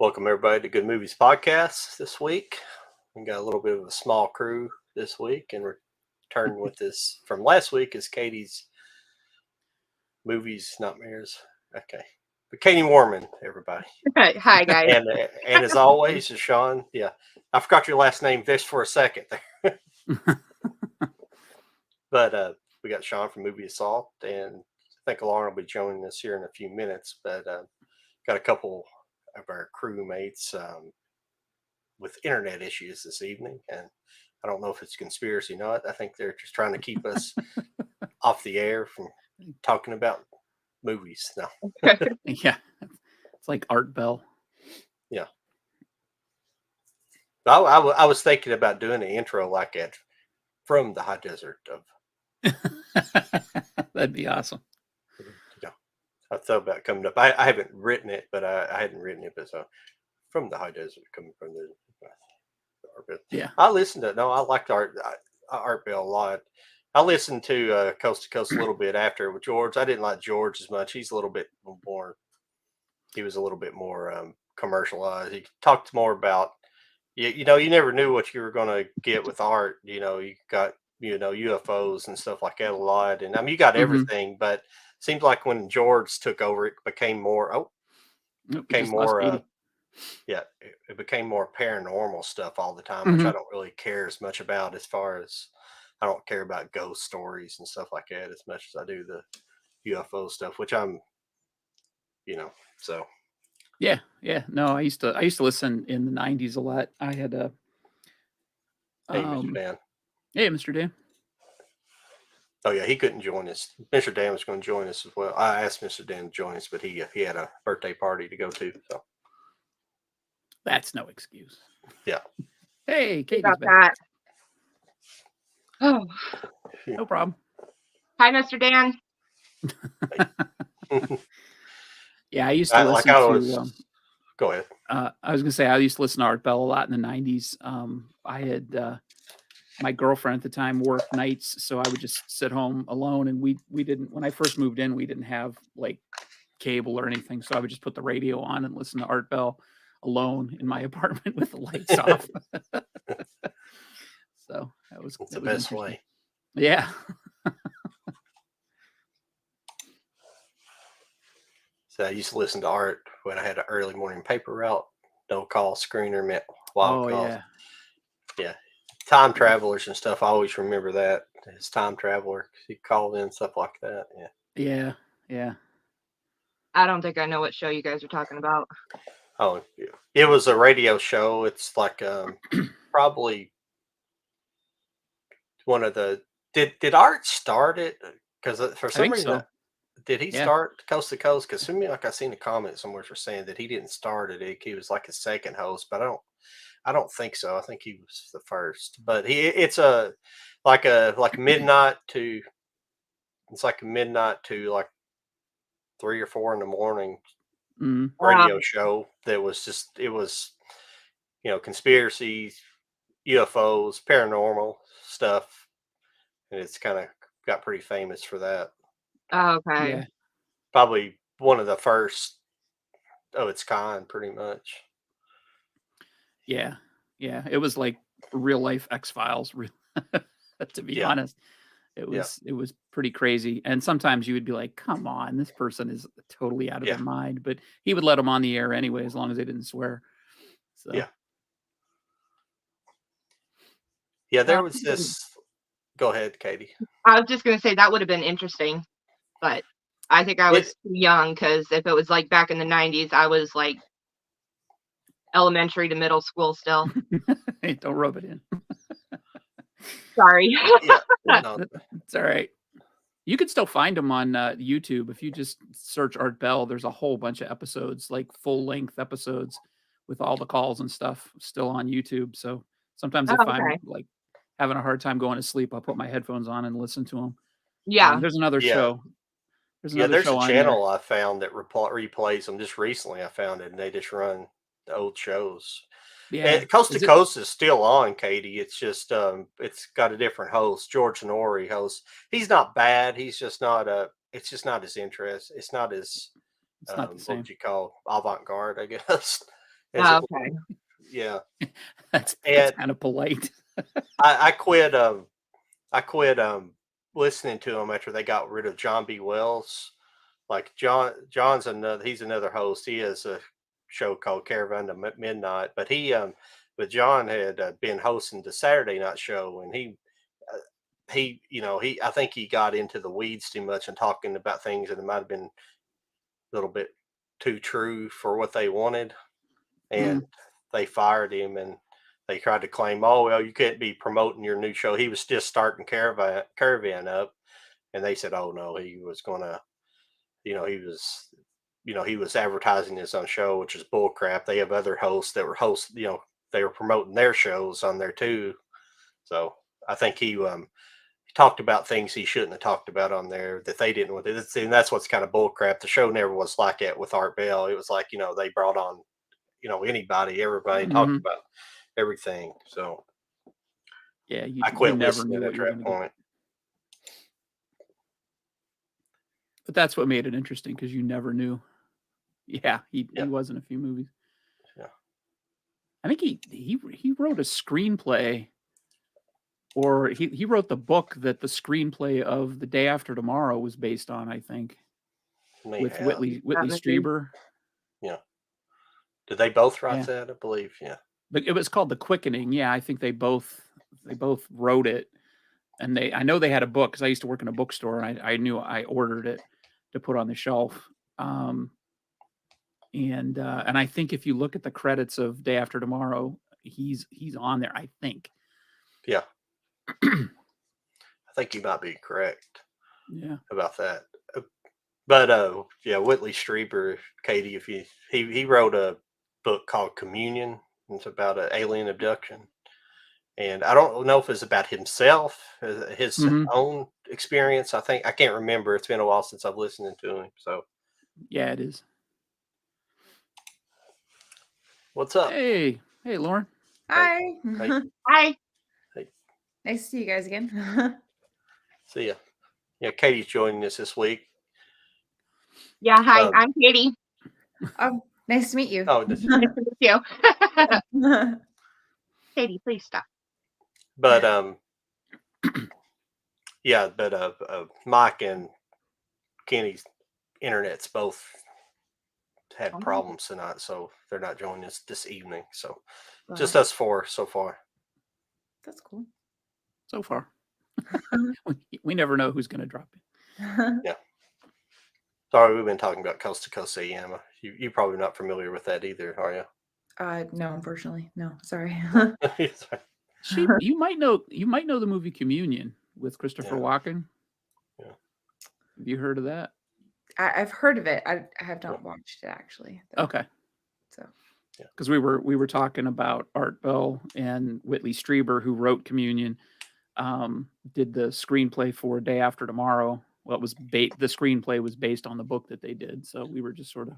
Welcome everybody to Good Movies Podcast this week. We got a little bit of a small crew this week, and returning with this from last week is Katie's movies, nightmares. Okay, but Katie Warman, everybody. Hi guys. And as always, is Sean. Yeah, I forgot your last name just for a second there. But we got Sean from Movie Assault, and I think Lauren will be joining us here in a few minutes. But got a couple of our crewmates with internet issues this evening, and I don't know if it's conspiracy or not. I think they're just trying to keep us off the air from talking about movies. No. Yeah, it's like Art Bell. Yeah. I was thinking about doing an intro like that from the high desert of. That'd be awesome. Yeah, I thought about coming up. I haven't written it, but I hadn't written it. But so from the high desert, coming from the Art Bell. Yeah, I listened to. No, I liked Art Bell a lot. I listened to Coast to Coast a little bit after with George. I didn't like George as much. He's a little bit more. He was a little bit more commercialized. He talked more about. You never knew what you were going to get with Art. You got UFOs and stuff like that a lot, and I mean you got everything, but it seems like when George took over, it became more. It became more paranormal stuff all the time, which I don't really care as much about. As far as I don't care about ghost stories and stuff like that as much as I do the UFO stuff, which I'm, so. Yeah. No, I used to listen in the 90s a lot. I had a. Hey, Mr. Dan. Hey, Mr. Dan. Oh yeah, he couldn't join us. Mr. Dan was going to join us as well. I asked Mr. Dan to join us, but he had a birthday party to go to. So that's no excuse. Yeah. Hey, Katie's About back. that. Oh, no problem. Hi, Mr. Dan. Yeah, I used to listen to. Go ahead. I was going to say I used to listen to Art Bell a lot in the 90s. I had my girlfriend at the time worked nights, so I would just sit home alone. And we didn't. When I first moved in, we didn't have like cable or anything, so I would just put the radio on and listen to Art Bell alone in my apartment with the lights off. So that was the best way. Yeah. So I used to listen to Art when I had an early morning paper route. No call screener meant wild calls. Yeah. Time travelers and stuff. I always remember that. His time traveler. He called in stuff like that. Yeah. I don't think I know what show you guys are talking about. Oh, yeah. It was a radio show. It's like probably one of the. Did Art start it? Because for some reason. So. Did he start Coast to Coast? Because to me, like I seen a comment somewhere for saying that he didn't start it. He was like a second host, but I don't think so. I think he was the first. But it's like midnight to like 3 or 4 in the morning radio show that was conspiracies, UFOs, paranormal stuff, and it's kind of got pretty famous for that. Oh, okay. Yeah. Probably one of the first of its kind, pretty much. Yeah. It was like real life X-Files, to be honest. It was pretty crazy. And sometimes you would be like, come on, this person is totally out of their mind. But he would let them on the air anyway, as long as they didn't swear. So. Yeah, there was this. Go ahead, Katie. I was just going to say that would have been interesting. But I think I was too young, because if it was like back in the 90s, I was like elementary to middle school still. Hey, don't rub it in. Sorry. It's all right. You can still find them on YouTube. If you just search Art Bell, there's a whole bunch of episodes, like full-length episodes with all the calls and stuff still on YouTube. So sometimes if I'm like having a hard time going to sleep, I'll put my headphones on and listen to them. Yeah. There's another show. There's a channel I found that replays them just recently. I found it, and they just run the old shows. Yeah, and Coast to Coast is still on, Katie. It's just it's got a different host, George Norrie hosts. He's not bad. He's just not it's just not his interest. It's not as not the same. What would you call avant-garde, I guess. Okay. Yeah. That's And kind of polite. I quit. I quit listening to them after they got rid of John B. Wells. Like John's another. He's another host. He has a show called Caravan to Midnight. But John had been hosting the Saturday night show, and I think he got into the weeds too much and talking about things that might have been a little bit too true for what they wanted, and they fired him, and they tried to claim, oh well, you can't be promoting your new show. He was just starting Caravan up, and they said, oh no, he was gonna, he was advertising his own show, which is bull crap. They have other hosts that were they were promoting their shows on there too. So I think he talked about things he shouldn't have talked about on there that they didn't want to. And that's what's kind of bull crap. The show never was like that with Art Bell. It was like, they brought on, anybody, everybody talked about everything. So Yeah, I you quit never knew listening what you were after that going to get. point. But that's what made it interesting, because you never knew. Yeah, he Yeah. was in a few movies. Yeah. I think he wrote a screenplay, or he wrote the book that the screenplay of The Day After Tomorrow was based on, I think, with Whitley Strieber. Yeah. Did they both write Yeah. that? I believe. Yeah. But it was called The Quickening. Yeah, I think they both wrote it. And I know they had a book, because I used to work in a bookstore, and I knew I ordered it to put on the shelf. And I think if you look at the credits of Day After Tomorrow, he's on there, I think. Yeah. I think you might be correct. Yeah. About that. But yeah, Whitley Strieber, Katie, if he wrote a book called Communion. It's about an alien abduction. And I don't know if it's about himself, his own experience. I can't remember. It's been a while since I've listened to him. So yeah, it is. What's up? Hey, Lauren. Hi. Hey. Hi. Hey. Nice to see you guys again. See ya. Yeah, Katie's joining us this week. Yeah. Hi, I'm Katie. Oh, nice to meet you. Oh, Nice to meet you. Katie, please stop. But yeah, but Mike and Kenny's internet's both had problems tonight, so they're not joining us this evening. So just us four so far. That's cool. So far. we never know who's going to drop in. Yeah. Sorry, we've been talking about Coast to Coast AM. You're probably not familiar with that either, are you? No, unfortunately. No, sorry. You might know the movie Communion with Christopher Walken. Yeah. Have you heard of that? I've heard of it. I have not watched it, actually. Though. Okay. So. Because we were talking about Art Bell and Whitley Strieber, who wrote Communion, did the screenplay for Day After Tomorrow. Well, the screenplay was based on the book that they did, so we were just sort of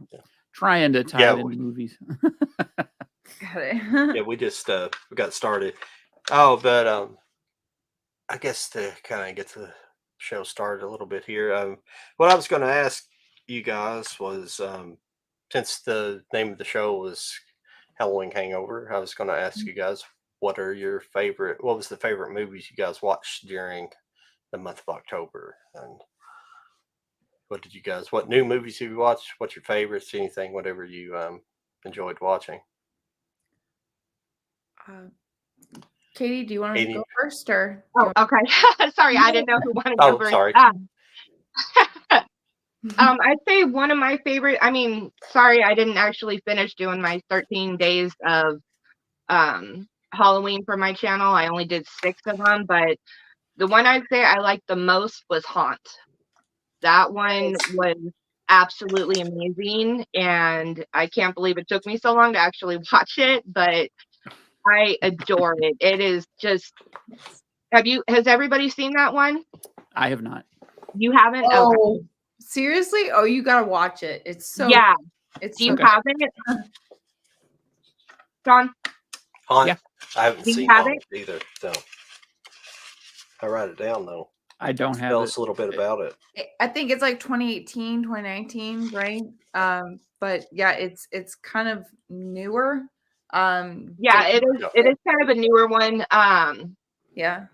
trying to tie it into movies. Got it. Yeah, we just we got started. Oh, but I guess to kind of get the show started a little bit here, what I was going to ask you guys was, since the name of the show was Halloween Hangover, I was going to ask you guys what was the favorite movies you guys watched during the month of October, and what new movies have you watched? What's your favorites? Anything, whatever you enjoyed watching. Katie, do you want to go first, or? Oh, okay. Sorry, I didn't know who wanted to go first. Sorry. I'd say one of my favorite. I mean, sorry, I didn't actually finish doing my 13 days of Halloween for my channel. I only did 6 of them, but the one I'd say I liked the most was Haunt. That one was absolutely amazing, and I can't believe it took me so long to actually watch it, but I adore it. It is just. Has everybody seen that one? I have not. You haven't? Oh, okay. Seriously? Oh, you gotta watch it. It's so. Yeah. It's. Do you have it, John? Haunt? Yeah. I haven't seen Haunt either. So I write it down though. I don't have Tell it. us a little bit about it. I think it's like 2018, 2019, right? But yeah, it's kind of newer. Yeah, it is. Yeah. It is kind of a newer one. Yeah.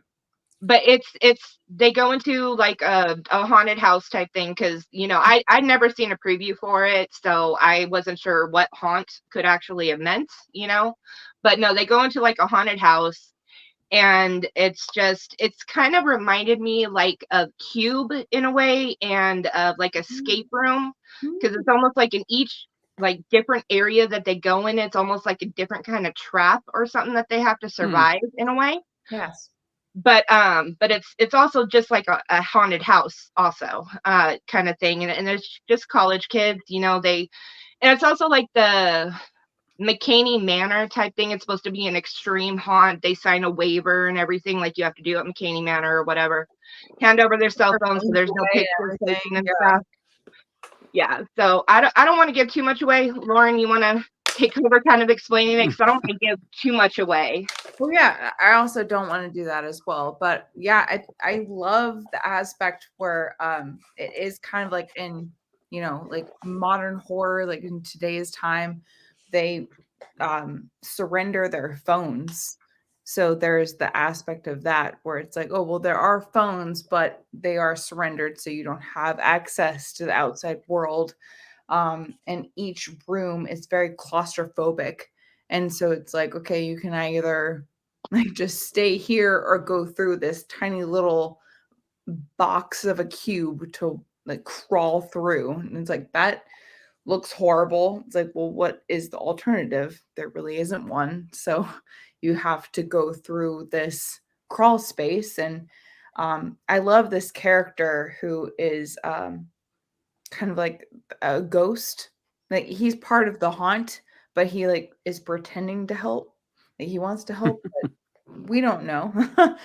But it's they go into like a haunted house type thing because I'd never seen a preview for it, so I wasn't sure what haunt could actually have meant. But no, they go into like a haunted house, and it's kind of reminded me like of Cube in a way, and of like escape room, because it's almost like in each like different area that they go in, it's almost like a different kind of trap or something that they have to survive in a way. Yes. But it's also just like a haunted house also kind of thing, and it's just college kids, and it's also like the McCaney Manor type thing. It's supposed to be an extreme haunt. They sign a waiver and everything like you have to do at McCaney Manor or whatever. Hand over their cell phones so there's no pictures taken and stuff. Yeah, so I don't want to give too much away. Lauren, you want to take over kind of explaining it, because I don't want to give too much away. Well, yeah, I also don't want to do that as well. But yeah, I love the aspect where it is kind of like in, like modern horror, like in today's time, they surrender their phones. So there's the aspect of that where it's like, oh, well, there are phones, but they are surrendered. So you don't have access to the outside world. And each room is very claustrophobic. And so it's like, okay, you can either like just stay here or go through this tiny little box of a cube to like crawl through. And it's like, that looks horrible. It's like, well, what is the alternative? There really isn't one. So you have to go through this crawl space. And I love this character who is kind of like a ghost. Like he's part of the haunt, but he like is pretending to help. Like he wants to help, but we don't know. But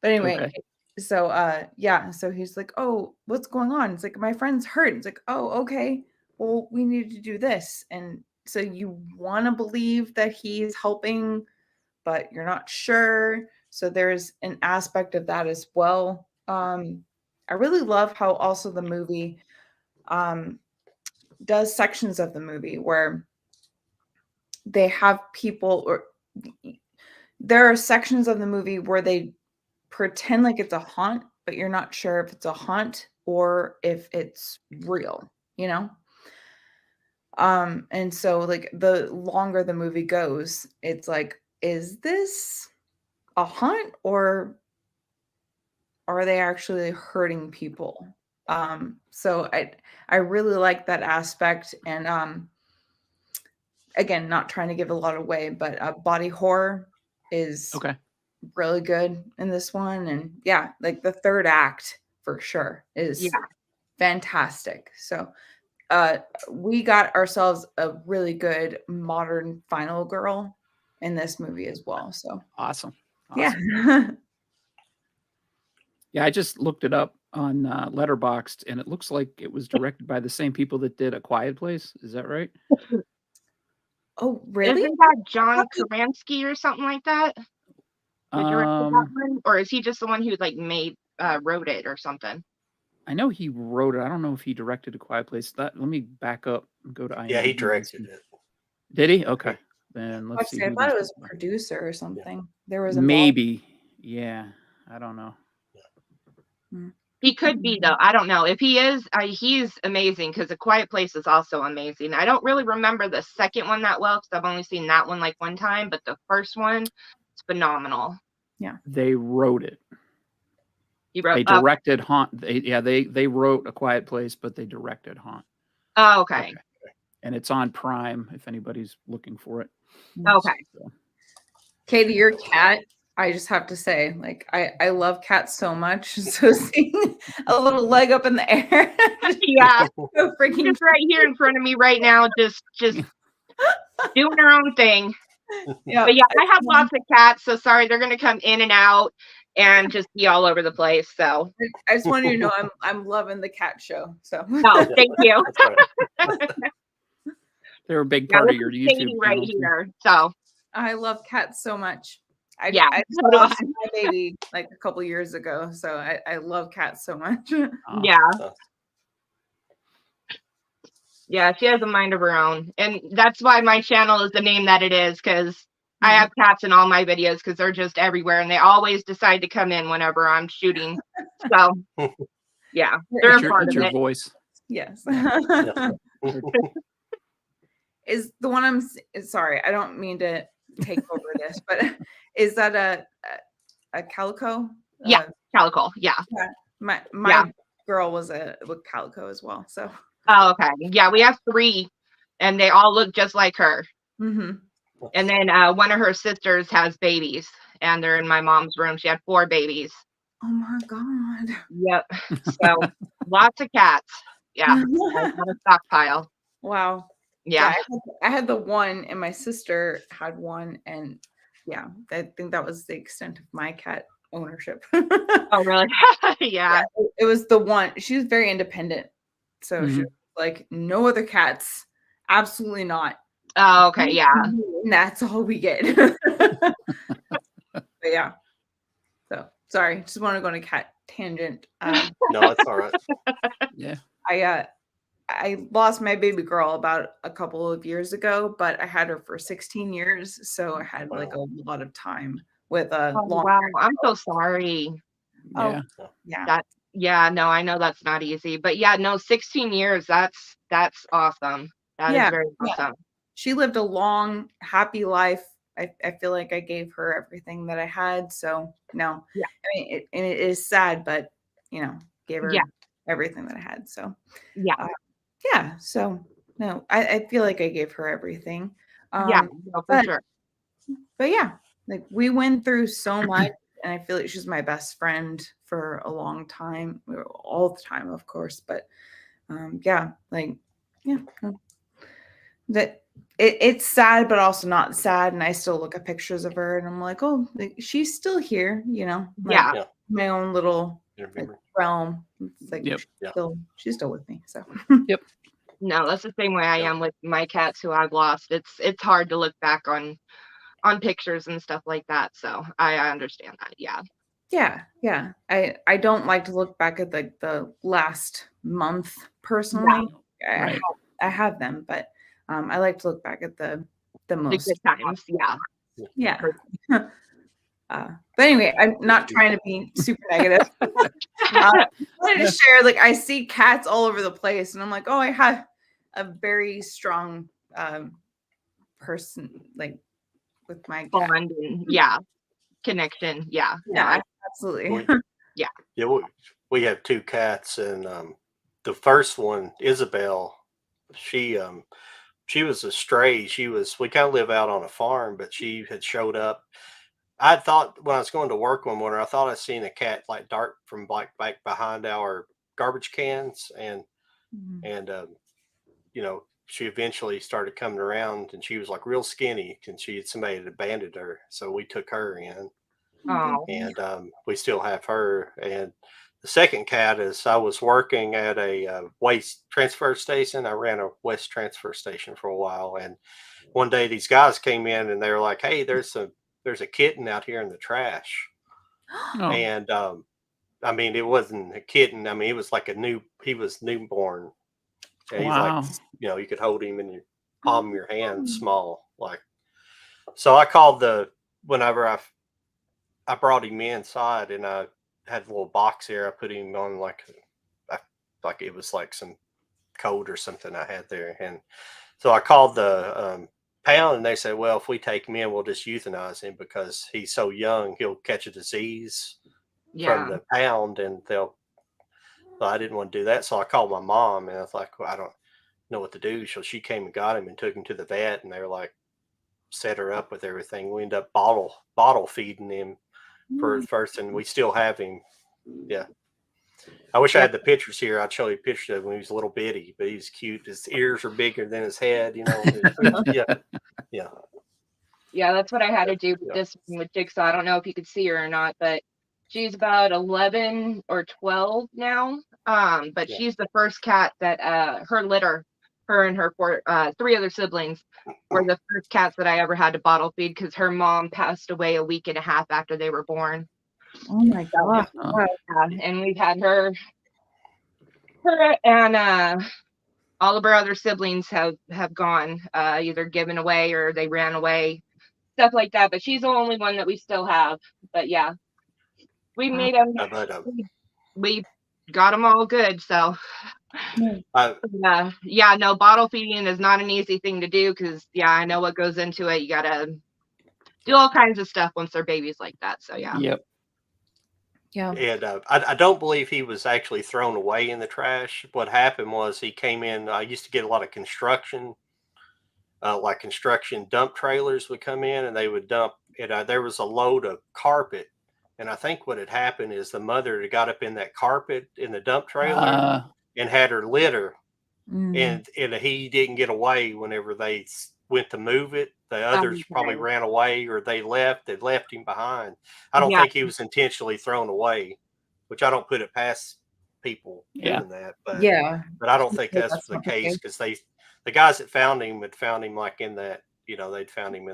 anyway, Okay. so yeah, so he's like, "Oh, what's going on?" It's like, "My friend's hurt." It's like, "Oh, okay. Well, we need to do this." And so you want to believe that he's helping, but you're not sure. So there's an aspect of that as well. I really love how also the movie does sections of the movie where they have people, or there are sections of the movie where they pretend like it's a haunt, but you're not sure if it's a haunt or if it's real, and so like the longer the movie goes, it's like, is this a haunt or are they actually hurting people? So I really like that aspect. And again, not trying to give a lot away, but body horror is Okay. really good in this one. And yeah, like the third act for sure is fantastic. So we got ourselves a really good modern final girl in this movie as well. So Awesome. yeah. Yeah, I just looked it up on Letterboxd, and it looks like it was directed by the same people that did A Quiet Place. Is that right? Oh, really? Isn't that John Krasinski or something like that? Who directed that one? Or is he just the one who like wrote it or something? I know he wrote it. I don't know if he directed A Quiet Place. Let me back up and go to IMDb. Yeah, he directed it. Did he? Okay. Then let's see. I who thought these it was people are. producer or something. There was a Maybe. Yeah. I don't know. He could be though. I don't know. If he is, he's amazing, because A Quiet Place is also amazing. I don't really remember the second one that well, because I've only seen that one like one time, but the first one is phenomenal. Yeah. They wrote it. He wrote. They directed Haunt. They wrote A Quiet Place, but they directed Haunt. Oh, okay. And it's on Prime if anybody's looking for it. Okay. So. Katie, your cat, I just have to say, like, I love cats so much. So seeing a little leg up in the air. Yeah. So freaking just right here in front of me right now, just doing her own thing. Yeah. But yeah, I have lots of cats, so sorry, they're gonna come in and out and just be all over the place. So I just want you to know I'm loving the cat show. So no, thank you. They're a big part of your YouTube right channel, here. So I love cats so much. Yeah, I so do lost I. my baby like a couple years ago, so I love cats so much. Oh, Yeah. So, Yeah, she has a mind of her own. And that's why my channel is the name that it is, because I Mhm. have cats in all my videos because they're just everywhere and they always decide to come in whenever I'm shooting. So, yeah, they're a part it's of your it. voice. Yes. yeah. Is the one sorry, I don't mean to take over this, but is that a calico? Yeah, Calico. Yeah. Yeah. My Yeah. girl was with calico as well. So Oh, okay. Yeah, we have 3 and they all look just like her. mhm. And then one of her sisters has babies and they're in my mom's room. She had 4 babies. Oh my god. Yep. So lots of cats. Yeah. I got a stockpile. Wow. Yeah. I had the one and my sister had one, and yeah, I think that was the extent of my cat ownership. Oh, really? Yeah. It was the one. She was very independent. So she Mhm. was like, no other cats. Absolutely not. Oh, okay. Yeah. And that's all we get. But yeah. So sorry, just want to go on a cat tangent. No, that's all right. Yeah. I lost my baby girl about a couple of years ago, but I had her for 16 years, so I had like a Wow. lot of time with a Oh, long. wow. I'm so sorry. Yeah. Yeah. That, yeah, no, I know that's not easy, but yeah, no, 16 years. That's awesome. That is Yeah, very yeah. awesome. She lived a long, happy life. I feel like I gave her everything that I had. So no, Yeah. I mean, it is sad, but gave her Yeah. everything that I had. So Yeah. yeah. So no, I feel like I gave her everything. Yeah. No, for but sure. but yeah, like we went through so much, and I feel like she's my best friend for a long time. We were all the time, of course, but yeah, like yeah, no, that it's sad, but also not sad. And I still look at pictures of her, and I'm like, oh, like, she's still here, like Yeah. Yeah. my own little You like, remember? realm. It's like Yep. Yeah. she's still with me. So No, that's the same way I Yeah. am with my cats who I've lost. It's hard to look back on pictures and stuff like that. So I understand that. Yeah. yeah. I don't like to look back at the last month personally. Right. I have them, but I like to look back at the The most. good times. Yeah. Yeah. But anyway, I'm not trying to be super negative. I wanted to share, like, I see cats all over the place, and I'm like, oh, I have a very strong person, like, with my cat. Bond and yeah, connection. Yeah. No, Yeah, absolutely. Yeah, we have 2 cats, and the first one, Isabel, she was a stray. We kind of live out on a farm, but she had showed up. I thought when I was going to work one morning, I thought I seen a cat like dart from like back behind our garbage cans, and she eventually started coming around, and she was like real skinny, and somebody had abandoned her, so we took her in, Oh. and we still have her. And the second cat is, I was working at a waste transfer station. I ran a waste transfer station for a while, and one day these guys came in and they were like, "Hey, there's a kitten out here in the trash." Oh, And I mean, it wasn't a kitten. I mean, it was like he was newborn. And he's like, wow. you could hold him in your palm of your hand, small, like. So I called whenever I brought him inside, and I had a little box here. I put him on like it was like some coat or something I had there. And so I called the pound, and they said, well, if we take him in, we'll just euthanize him because he's so young, he'll catch a disease from Yeah. the pound, and well, I didn't want to do that. So I called my mom, and I was like, well, I don't know what to do. So she came and got him and took him to the vet, and they were like, set her up with everything. We ended up bottle feeding him for the first, and we still have him. Yeah. I wish I had the pictures here. I'd show you pictures of him when he was a little bitty, but he's cute. His ears are bigger than his head, Yeah. Yeah. Yeah, that's what I had Yeah. to do with Yeah. this one with Jigsaw. I don't know if you could see her or not, but she's about 11 or 12 now. But Yeah. she's the first cat that her her and her three other siblings were the first cats that I ever had to bottle feed because her mom passed away a week and a half after they were born. Oh my god. Oh. Wow. Yeah, and we've had her and all of our other siblings have gone, either given away or they ran away, stuff like that. But she's the only one that we still have. But yeah, we made them. We got them all good. So yeah, no, bottle feeding is not an easy thing to do because I know what goes into it. You gotta do all kinds of stuff once they're babies like that. So yeah. Yep. Yeah. And I don't believe he was actually thrown away in the trash. What happened was he came in. I used to get a lot of construction, like construction dump trailers would come in and they would dump it. There was a load of carpet. And I think what had happened is the mother had got up in that carpet in the dump trailer and had her litter. And he didn't get away whenever they went to move it. The others probably ran away or they left him behind. I don't think he was intentionally thrown away, which I don't put it past people doing that. But but I don't think that's the case because the guys that found him had found him like in that, they'd found him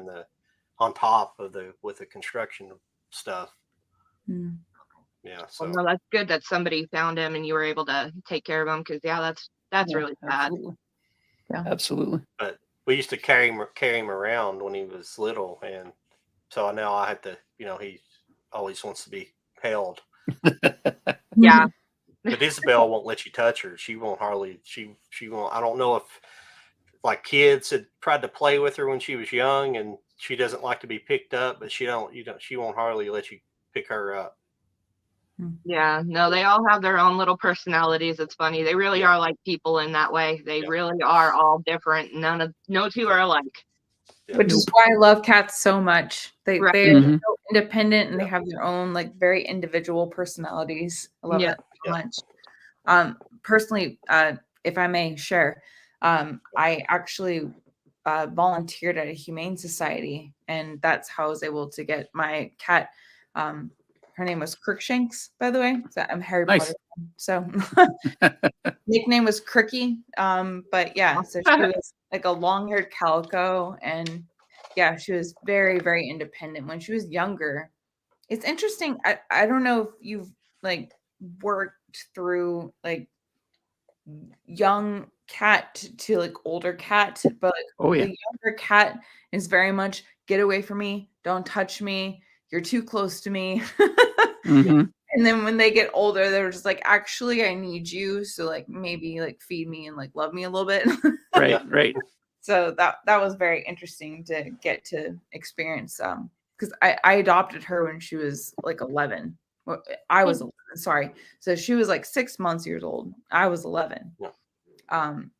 on top of with the construction stuff. Yeah. So well, no, that's good that somebody found him and you were able to take care of him because that's really bad. Yeah, absolutely. But we used to carry him around when he was little, and so now I have to, he always wants to be held. Yeah. But Isabel won't let you touch her. She won't hardly. She won't. I don't know if like kids had tried to play with her when she was young, and she doesn't like to be picked up. But she won't hardly let you pick her up. Yeah, no, they all have their own little personalities. It's funny. They really are like people in that way. They really are all different. No two are alike. Which is why I love cats so much. They're so independent and they have their own like very individual personalities. I love that so much. Personally, if I may share, I actually volunteered at a humane society, and that's how I was able to get my cat. Her name was Crookshanks, by the way. So I'm Harry Potter. So nickname was Crookie. But yeah, so she was like a long-haired calico, and yeah, she was very, very independent when she was younger. It's interesting. I don't know if you've like worked through like young cat to like older cat, but like, the younger cat is very much get away from me, don't touch me, you're too close to me. And then when they get older, they're just like, actually, I need you. So like maybe like feed me and like love me a little bit. Right. So that was very interesting to get to experience. Because I adopted her when she was like 11. Well, I was 11, sorry. So she was like 6 months old. I was 11.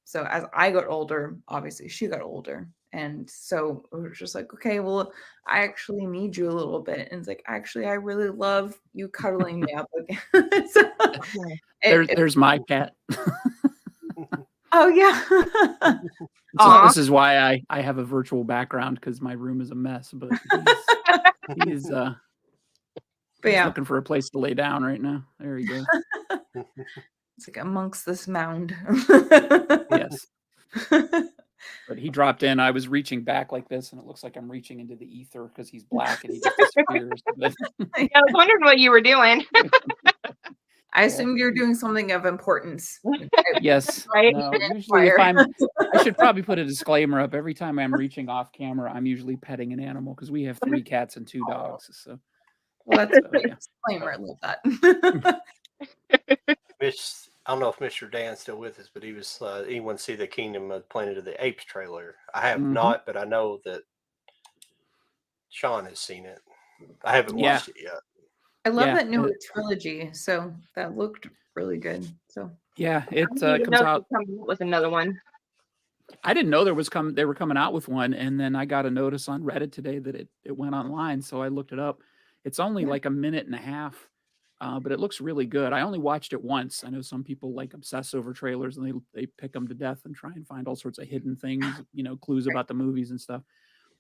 So as I got older, obviously she got older. And so it was just like, okay, well, I actually need you a little bit. And it's like, actually, I really love you cuddling me up again. So there's my cat. Oh, yeah. This is why I have a virtual background because my room is a mess. But he's looking for a place to lay down right now. There he goes. It's like amongst this mound. Yes. But he dropped in. I was reaching back like this, and it looks like I'm reaching into the ether because he's black and he just disappears. I was wondering what you were doing. I assumed you're doing something of importance. Yes. Right. No, usually I should probably put a disclaimer up. Every time I'm reaching off camera, I'm usually petting an animal because we have 3 cats and 2 dogs. So well, that's a great disclaimer. I love that. I don't know if Mr. Dan's still with us, but he was. Anyone see the Kingdom of Planet of the Apes trailer? I have not, but I know that Sean has seen it. I haven't watched it yet. I love that new trilogy. So that looked really good. So yeah, it comes out with another one. I didn't know they were coming out with one, and then I got a notice on Reddit today that it went online, so I looked it up. It's only like a minute and a half. But it looks really good. I only watched it once. I know some people like obsess over trailers and they pick them to death and try and find all sorts of hidden things, clues about the movies and stuff.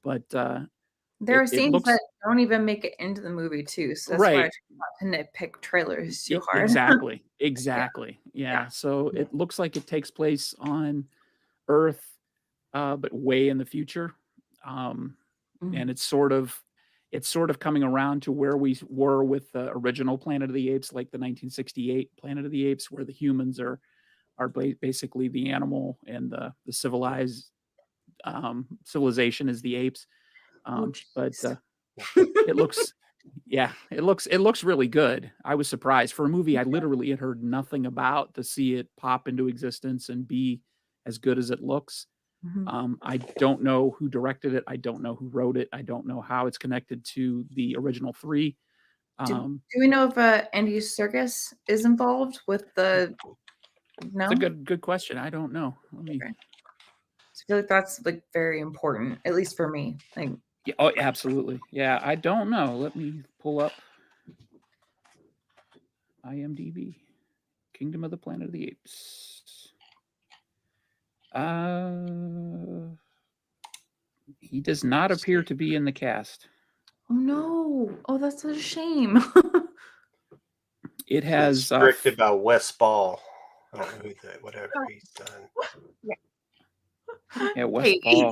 But there are scenes that don't even make it into the movie too. So that's why I try not to nitpick trailers too hard. Exactly. Yeah. So it looks like it takes place on Earth, but way in the future. And it's sort of coming around to where we were with the original Planet of the Apes, like the 1968 Planet of the Apes, where the humans are basically the animal and the civilized civilization is the apes. But it looks, it looks really good. I was surprised for a movie I literally had heard nothing about, to see it pop into existence and be as good as it looks. I don't know who directed it. I don't know who wrote it. I don't know how it's connected to the original three. Do we know if Andy Serkis is involved with the? No, It's a good question. I don't know. Let me. Okay. I feel like that's like very important, at least for me. Like, Yeah, oh, absolutely. Yeah, I don't know. Let me pull up IMDb. Kingdom of the Planet of the Apes. He does not appear to be in the cast. oh no! Oh, that's a shame. It has directed by Wes Ball. I don't know who that, whatever he's done. yeah, Wes Katie. Ball.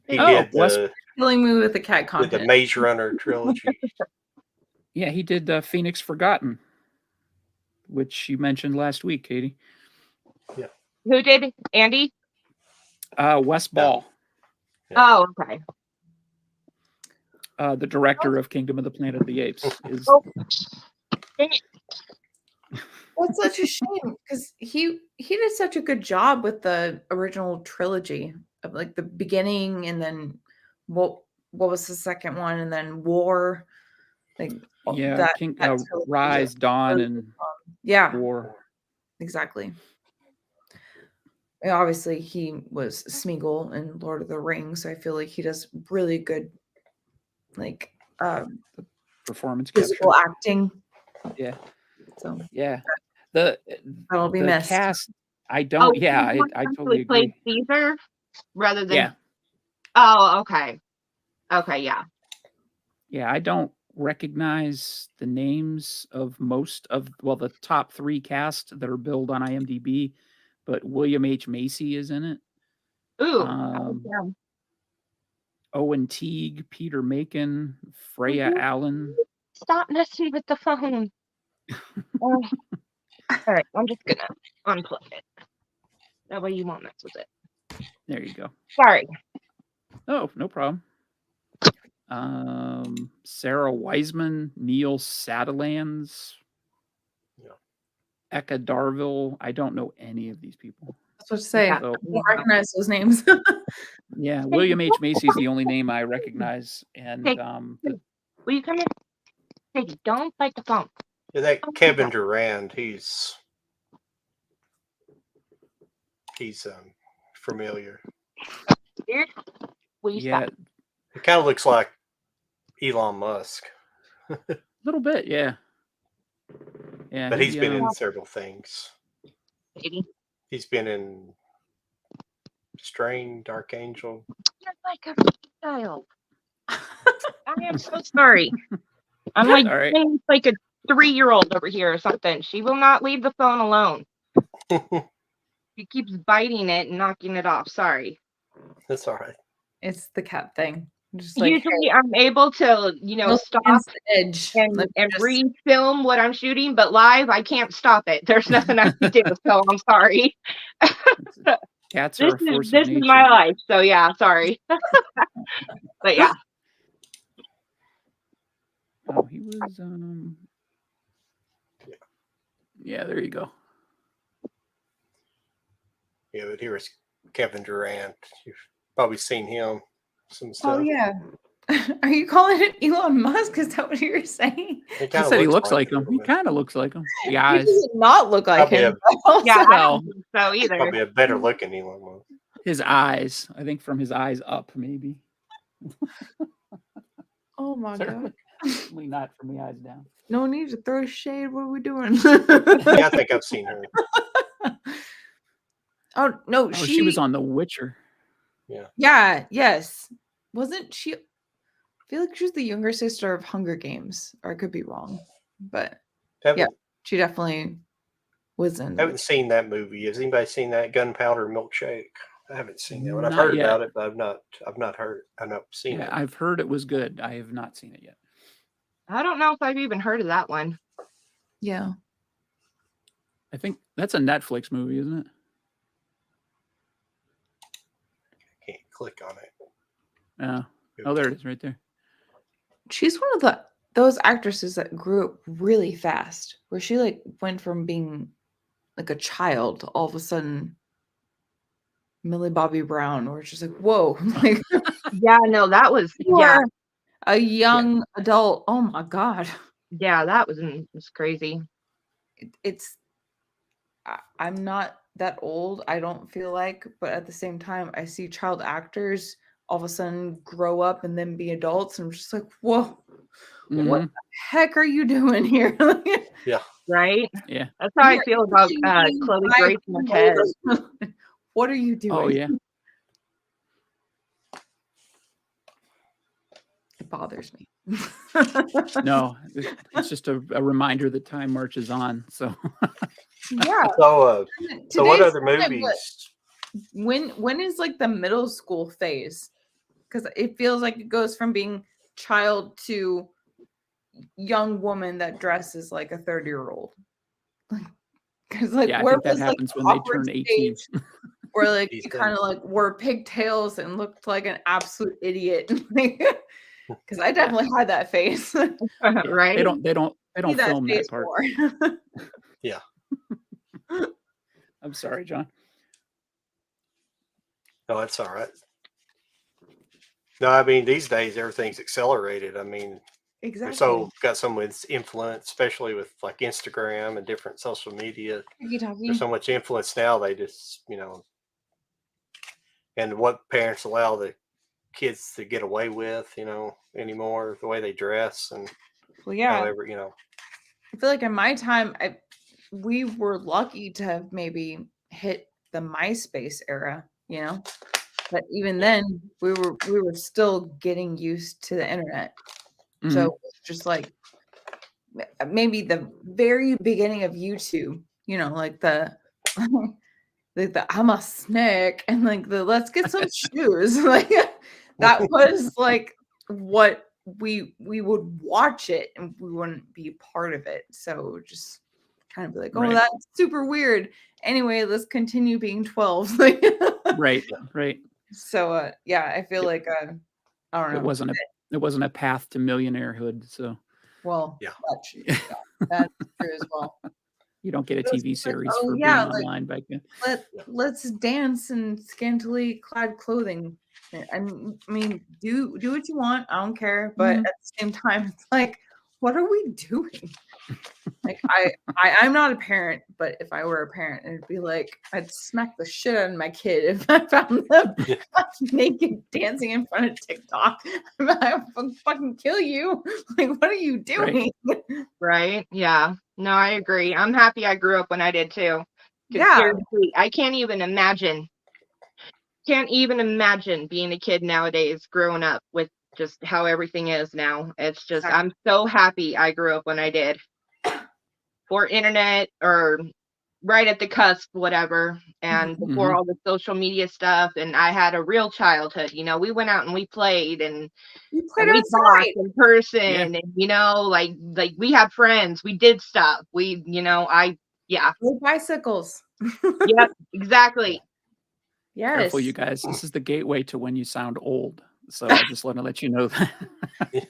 He Oh, did Wes- Killing me with the cat with content. the Maze Runner trilogy. Yeah, he did Phoenix Forgotten, which you mentioned last week, Katie. Who did? Andy? Wes Ball, Oh, okay. the director of Kingdom of the Planet of the Apes, is. Oh, dang it. That's such a shame because he did such a good job with the original trilogy of like the beginning, and then what was the second one, and then War. Like Yeah, that trilogy Rise, was Dawn, really and yeah, War. exactly. And obviously, he was Smeagol in Lord of the Rings, so I feel like he does really good, like Performance capture. physical acting. Yeah, So yeah. The that'll be missed. cast. I don't. Yeah, he I totally played agree. Caesar rather than. Yeah, Oh, okay. Okay, yeah. yeah. I don't recognize the names of most of the top 3 cast that are billed on IMDb, but William H. Macy is in it. Ooh. Owen Teague, Peter Macon, Freya Allen. Stop messing with the phone. All right, I'm just gonna unplug it. That way you won't mess with it. There you go. Sorry. Oh, no problem. Sarah Wiseman, Neil Sadalands, Eka Darville. I don't know any of these people. That's what to say. Yeah. So, I don't recognize those names. yeah, William H. Macy is the only name I recognize, and Will you come here? Hey, don't bite the phone. Yeah, that Kevin Durand, he's familiar. Here, will you yeah, stop? It kind of looks like Elon Musk, a little bit, yeah. Yeah, but he's been in several things. Baby. He's been in Strain, Dark Angel. You're like a child. I am so sorry. I'm like, All right. like a 3-year-old over here or something. She will not leave the phone alone. She keeps biting it and knocking it off. Sorry. That's all right. It's the cat thing. Just like, Usually I'm able to, stop against the edge and re-film what I'm shooting, but live I can't stop it. There's nothing I can do, so I'm sorry. Cats are a force This of nature. is my life, so yeah, sorry. But yeah. Oh, he was yeah, there you go. Yeah, but here is Kevin Durant. You've probably seen him. Some stuff. Oh yeah. Are you calling it Elon Musk? Is that what you're saying? He said he looks like him. He kind of looks like him. The He eyes. does not look like Probably him. Yeah, I Well, don't think so either. Probably a better looking Elon Musk. his eyes. I think from his eyes up, maybe. Oh my god. Certainly not from the eyes down. No need to throw shade. What are we doing? Yeah, I think I've seen her. Oh no, Oh, she was on The Witcher. Yeah, yes. Wasn't she? I feel like she was the younger sister of Hunger Games, or I could be wrong. But yeah, she definitely was in. I haven't seen that movie. Has anybody seen that Gunpowder Milkshake? I haven't seen that one. I've Not heard yet. about it, but I've not seen Yeah, it. I've heard it was good. I have not seen it yet. I don't know if I've even heard of that one. Yeah. I think that's a Netflix movie, isn't it? Can't click on it. Yeah. Oh, there it is, right there. She's one of those actresses that grew up really fast, where she like went from being like a child to all of a sudden Millie Bobby Brown, where it's just like, whoa, like Yeah, no, that was you are a young adult. Oh my God. yeah, that was crazy. I'm not that old, I don't feel like, but at the same time, I see child actors all of a sudden grow up and then be adults. And I'm just like, whoa, what Mhm. the heck are you doing here? Right? Yeah. That's how I You're feel about aging Chloe by Grace Moretz. What are you doing? Oh, yeah. It bothers me. No, it's just a reminder that time marches on. So Yeah. So, so what Today's other time, movies? when is like the middle school phase? Because it feels like it goes from being child to young woman that dresses like a 30-year-old. Because like yeah, I where think that was like happens the when they awkward turn 18. stage where like These you kind of things. like wore pigtails and looked like an absolute idiot? Because I definitely had that face. Yeah, Right? They don't See film face that part. more. Yeah. I'm sorry, John. No, that's all right. No, I mean these days everything's accelerated. I mean, Exactly. so got so much influence, especially with like Instagram and different social media. There's so much influence now. They just, and what parents allow the kids to get away with, anymore, the way they dress and Well, yeah. however, I feel like in my time, we were lucky to have maybe hit the MySpace era, But even then, we were still getting used to the internet. So Mhm. it's just like maybe the very beginning of YouTube, like the like the I'm a snake and like the let's get some shoes. Like that was like what we would watch it and we wouldn't be part of it. So just kind of be like, oh, Right. that's super weird. Anyway, let's continue being 12. Like Right. Right. so yeah, I feel like I don't know. It wasn't a path to millionairehood. So Well, Yeah. that's true as well. you don't get a It was TV like, series oh, for yeah, being like, online back then. Let's dance in scantily clad clothing. And I mean, do what you want. I don't care. But Mhm. at the same time, it's like, what are we doing? Like I'm not a parent, but if I were a parent, it'd be like I'd smack the shit out of my kid if I found them naked dancing in front of TikTok. I would fucking kill you. Like, what are you doing? Right? Yeah. No, I agree. I'm happy I grew up when I did too. 'Cause Yeah. seriously, I can't even imagine being a kid nowadays growing up with just how everything is now. It's just Exactly. I'm so happy I grew up when I did. For internet or right at the cusp, whatever, and before Mhm. all the social media stuff, and I had a real childhood. We went out and we played and You played we talked outside. in person, Yeah. and like we had friends, we did stuff. Yeah, Rode bicycles. yep, exactly. Yes. Careful, you guys. This is the gateway to when you sound old. So I just want to let you know that.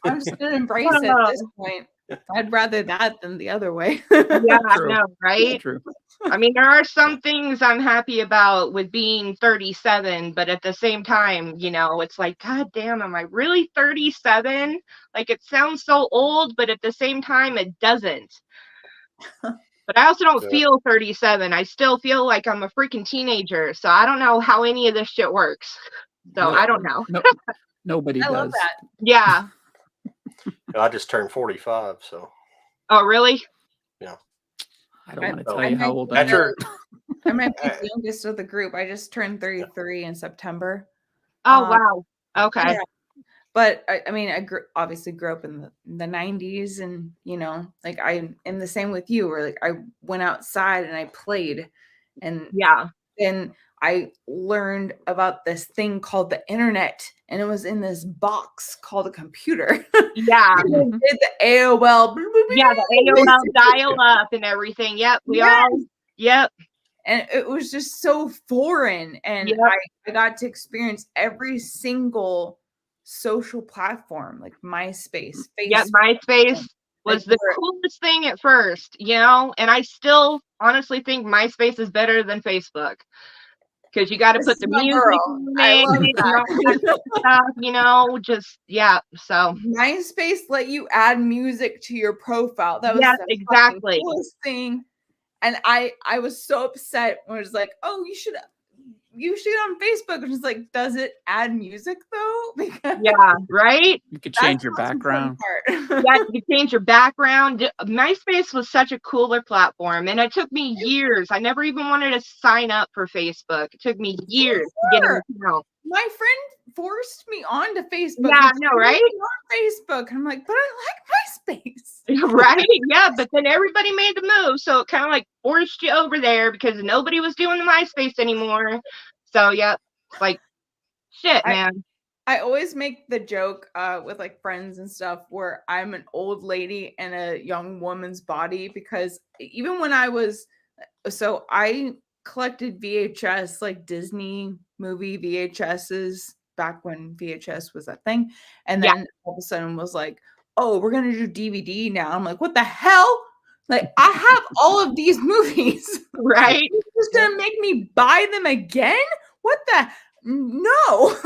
I'm just gonna embrace it at this point. I'd rather that than the other way. Yeah, I True. know, right? True. I mean, there are some things I'm happy about with being 37, but at the same time, it's like, God damn, am I really 37? Like, it sounds so old, but at the same time, it doesn't. But I also don't Yeah. feel 37. I still feel like I'm a freaking teenager. So I don't know how any of this shit works. So No. I don't know. No, nobody I love does. that. Yeah. I just turned 45, so Oh, really? I don't want to Oh. tell you how old I am. after I might be the youngest of the group. I just turned 33 in September. Oh, wow. Okay. Yeah. But I mean, obviously grew up in the 90s, and like I am the same with you, where like I went outside and I played, and Yeah. then I learned about this thing called the internet, and it was in this box called a computer. Yeah. And it did the AOL. Yeah, the AOL dial up and everything. Yep. Yep. And it was just so foreign. And Yep. I got to experience every single social platform, like MySpace, Facebook. Yep, MySpace was the coolest thing at first, and I still honestly think MySpace is better than Facebook. Because you got to put the music in I love that. Stuff, so MySpace let you add music to your profile. That was exactly the coolest thing. And I was so upset when it was like, oh, you should on Facebook. And it's like, does it add music though? Because yeah, right. You could change your background. Yeah, you could change your background. MySpace was such a cooler platform, and it took me years. I never even wanted to sign up for Facebook. It took me years to get an account. My friend forced me onto Facebook. Yeah, I know, right? On Facebook. And I'm like, but I like MySpace. Right? Yeah, but then everybody made the move, so it kind of like forced you over there because nobody was doing the MySpace anymore. So yeah, like shit, man. I always make the joke with like friends and stuff where I'm an old lady in a young woman's body, because even when I collected VHS, like Disney movie VHSs back when VHS was a thing. And then all of a sudden was like, oh, we're going to do DVD now. I'm like, what the hell? Like, I have all of these movies. Right? You're just going to make me buy them again? What the? No.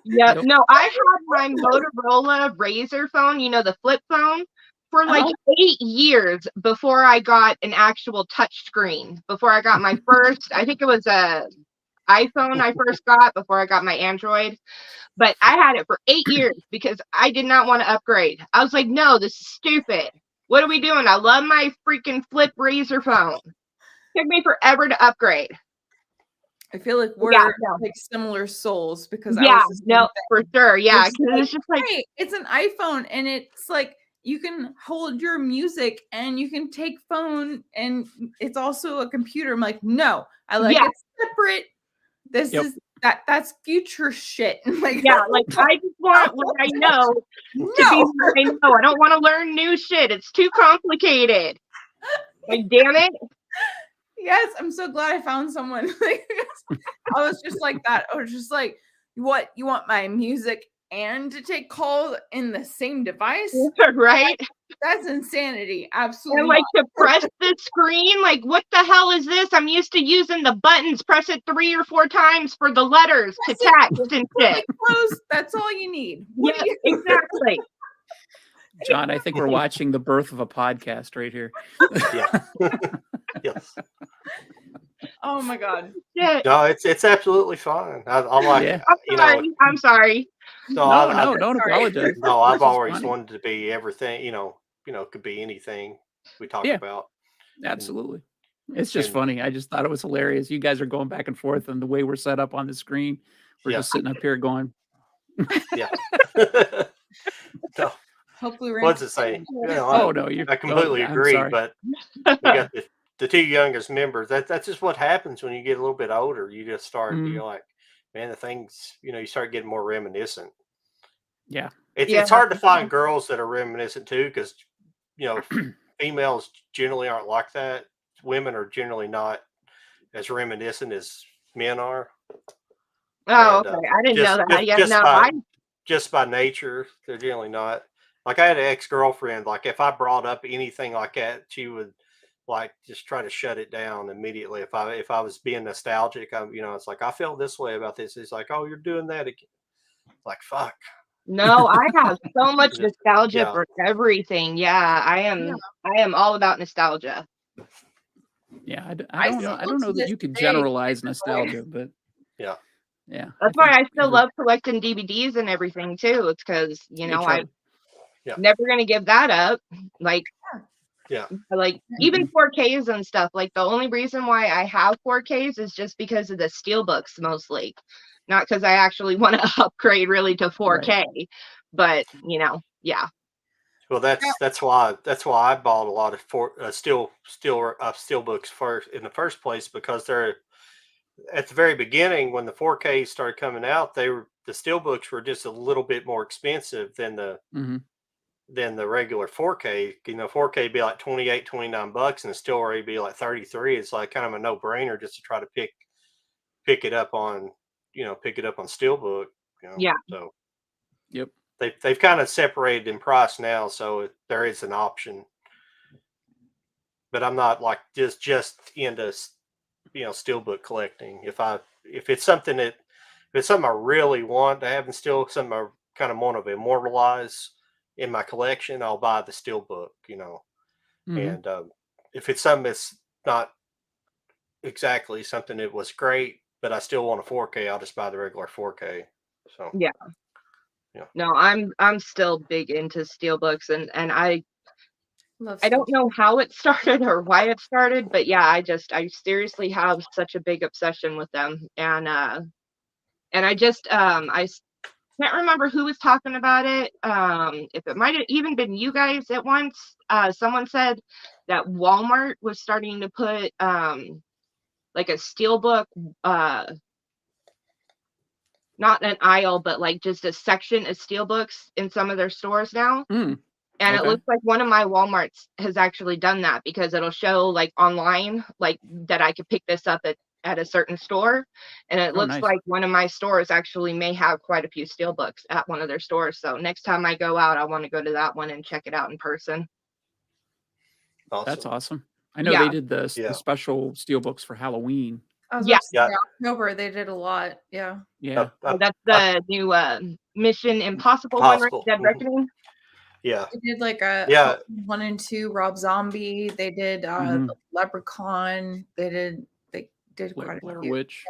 Yeah, no, I had my Motorola Razr phone, the flip phone, for like 8 years before I got an actual touch screen. Before I got my first, I think it was a iPhone I first got before I got my Android. But I had it for 8 years because I did not want to upgrade. I was like, no, this is stupid. What are we doing? I love my freaking flip Razr phone. It took me forever to upgrade. I feel like we're like similar souls, because for sure. Yeah. It's just like, hey, it's an iPhone, and it's like you can hold your music and you can take phone, and it's also a computer. I'm like, no, I like it separate. This is that's future shit. Like, like I just want what I know to be what I know. I don't want to learn new shit. It's too complicated. Like, damn it. Yes, I'm so glad I found someone. I was just like that. I was just like, what? You want my music and to take calls in the same device? Right? That's insanity. Absolutely. And like to press the screen, like what the hell is this? I'm used to using the buttons. Press it 3 or 4 times for the letters to text and shit. Close. That's all you need. Yeah, exactly. John, I think we're watching the birth of a podcast right here. Yeah. Yes. Oh my God. Yeah. No, it's absolutely fine. I like. I'm sorry. No, don't apologize. No, I've always wanted to be everything. Could be anything we talk about. Absolutely. It's just funny. I just thought it was hilarious. You guys are going back and forth, and the way we're set up on the screen, we're just sitting up here going. Yeah. No. Hopefully, what's it saying? I completely agree. But we got the 2 youngest members. That's just what happens when you get a little bit older. You just start. You're like, man, the things. You start getting more reminiscent. Yeah. It's hard to find girls that are reminiscent too, because females generally aren't like that. Women are generally not as reminiscent as men are. Oh, okay. I didn't know that. Just by nature, they're generally not. Like, I had an ex-girlfriend, like if I brought up anything like that, she would like just try to shut it down immediately. If I was being nostalgic, it's like, I felt this way about this. It's like, oh, you're doing that again. Like, fuck. No, I have so much nostalgia for everything. Yeah, I am all about nostalgia. Yeah, I don't know that you could generalize nostalgia, but yeah. That's why I still love collecting DVDs and everything too. It's because I'm never gonna give that up. Like, like even 4Ks and stuff. Like, the only reason why I have 4Ks is just because of the steelbooks mostly. not because I actually want to upgrade really to 4K, but yeah. Well, that's why I bought a lot of steel books first in the first place, because they're at the very beginning when the 4K started coming out, the steel books were just a little bit more expensive than the regular 4K. 4K would be like 28, 29 bucks, and the steel rate would be like 33. It's like kind of a no brainer just to try to pick it up on Steelbook. Yeah. So Yep. they've kind of separated in price now, so there is an option. But I'm not like just into steelbook collecting. If it's something I really want to have in steel, something I kind of want to immortalize in my collection, I'll buy the steelbook. And if it's something that's not exactly something that was great, but I still want a 4K, I'll just buy the regular 4K. So Yeah. No, I'm still big into steelbooks, and I don't know how it started or why it started, but yeah, I seriously have such a big obsession with them, and I just I can't remember who was talking about it. If it might have even been you guys at once. Someone said that Walmart was starting to put like a steelbook, not an aisle, but like just a section of steelbooks in some of their stores now. And it looks like one of my Walmarts has actually done that, because it'll show like online, like that I could pick this up at a certain store. And it looks like one of my stores actually may have quite a few steelbooks at one of their stores. So next time I go out, I want to go to that one and check it out in person. Awesome. That's awesome. I know they did the special steelbooks for Halloween. October they did a lot. Yeah. That's the new Mission Impossible one, right? Dead Reckoning. Yeah. They did like a 1 and 2 Rob Zombie. They did Leprechaun. They did quite a Blair few. Witch.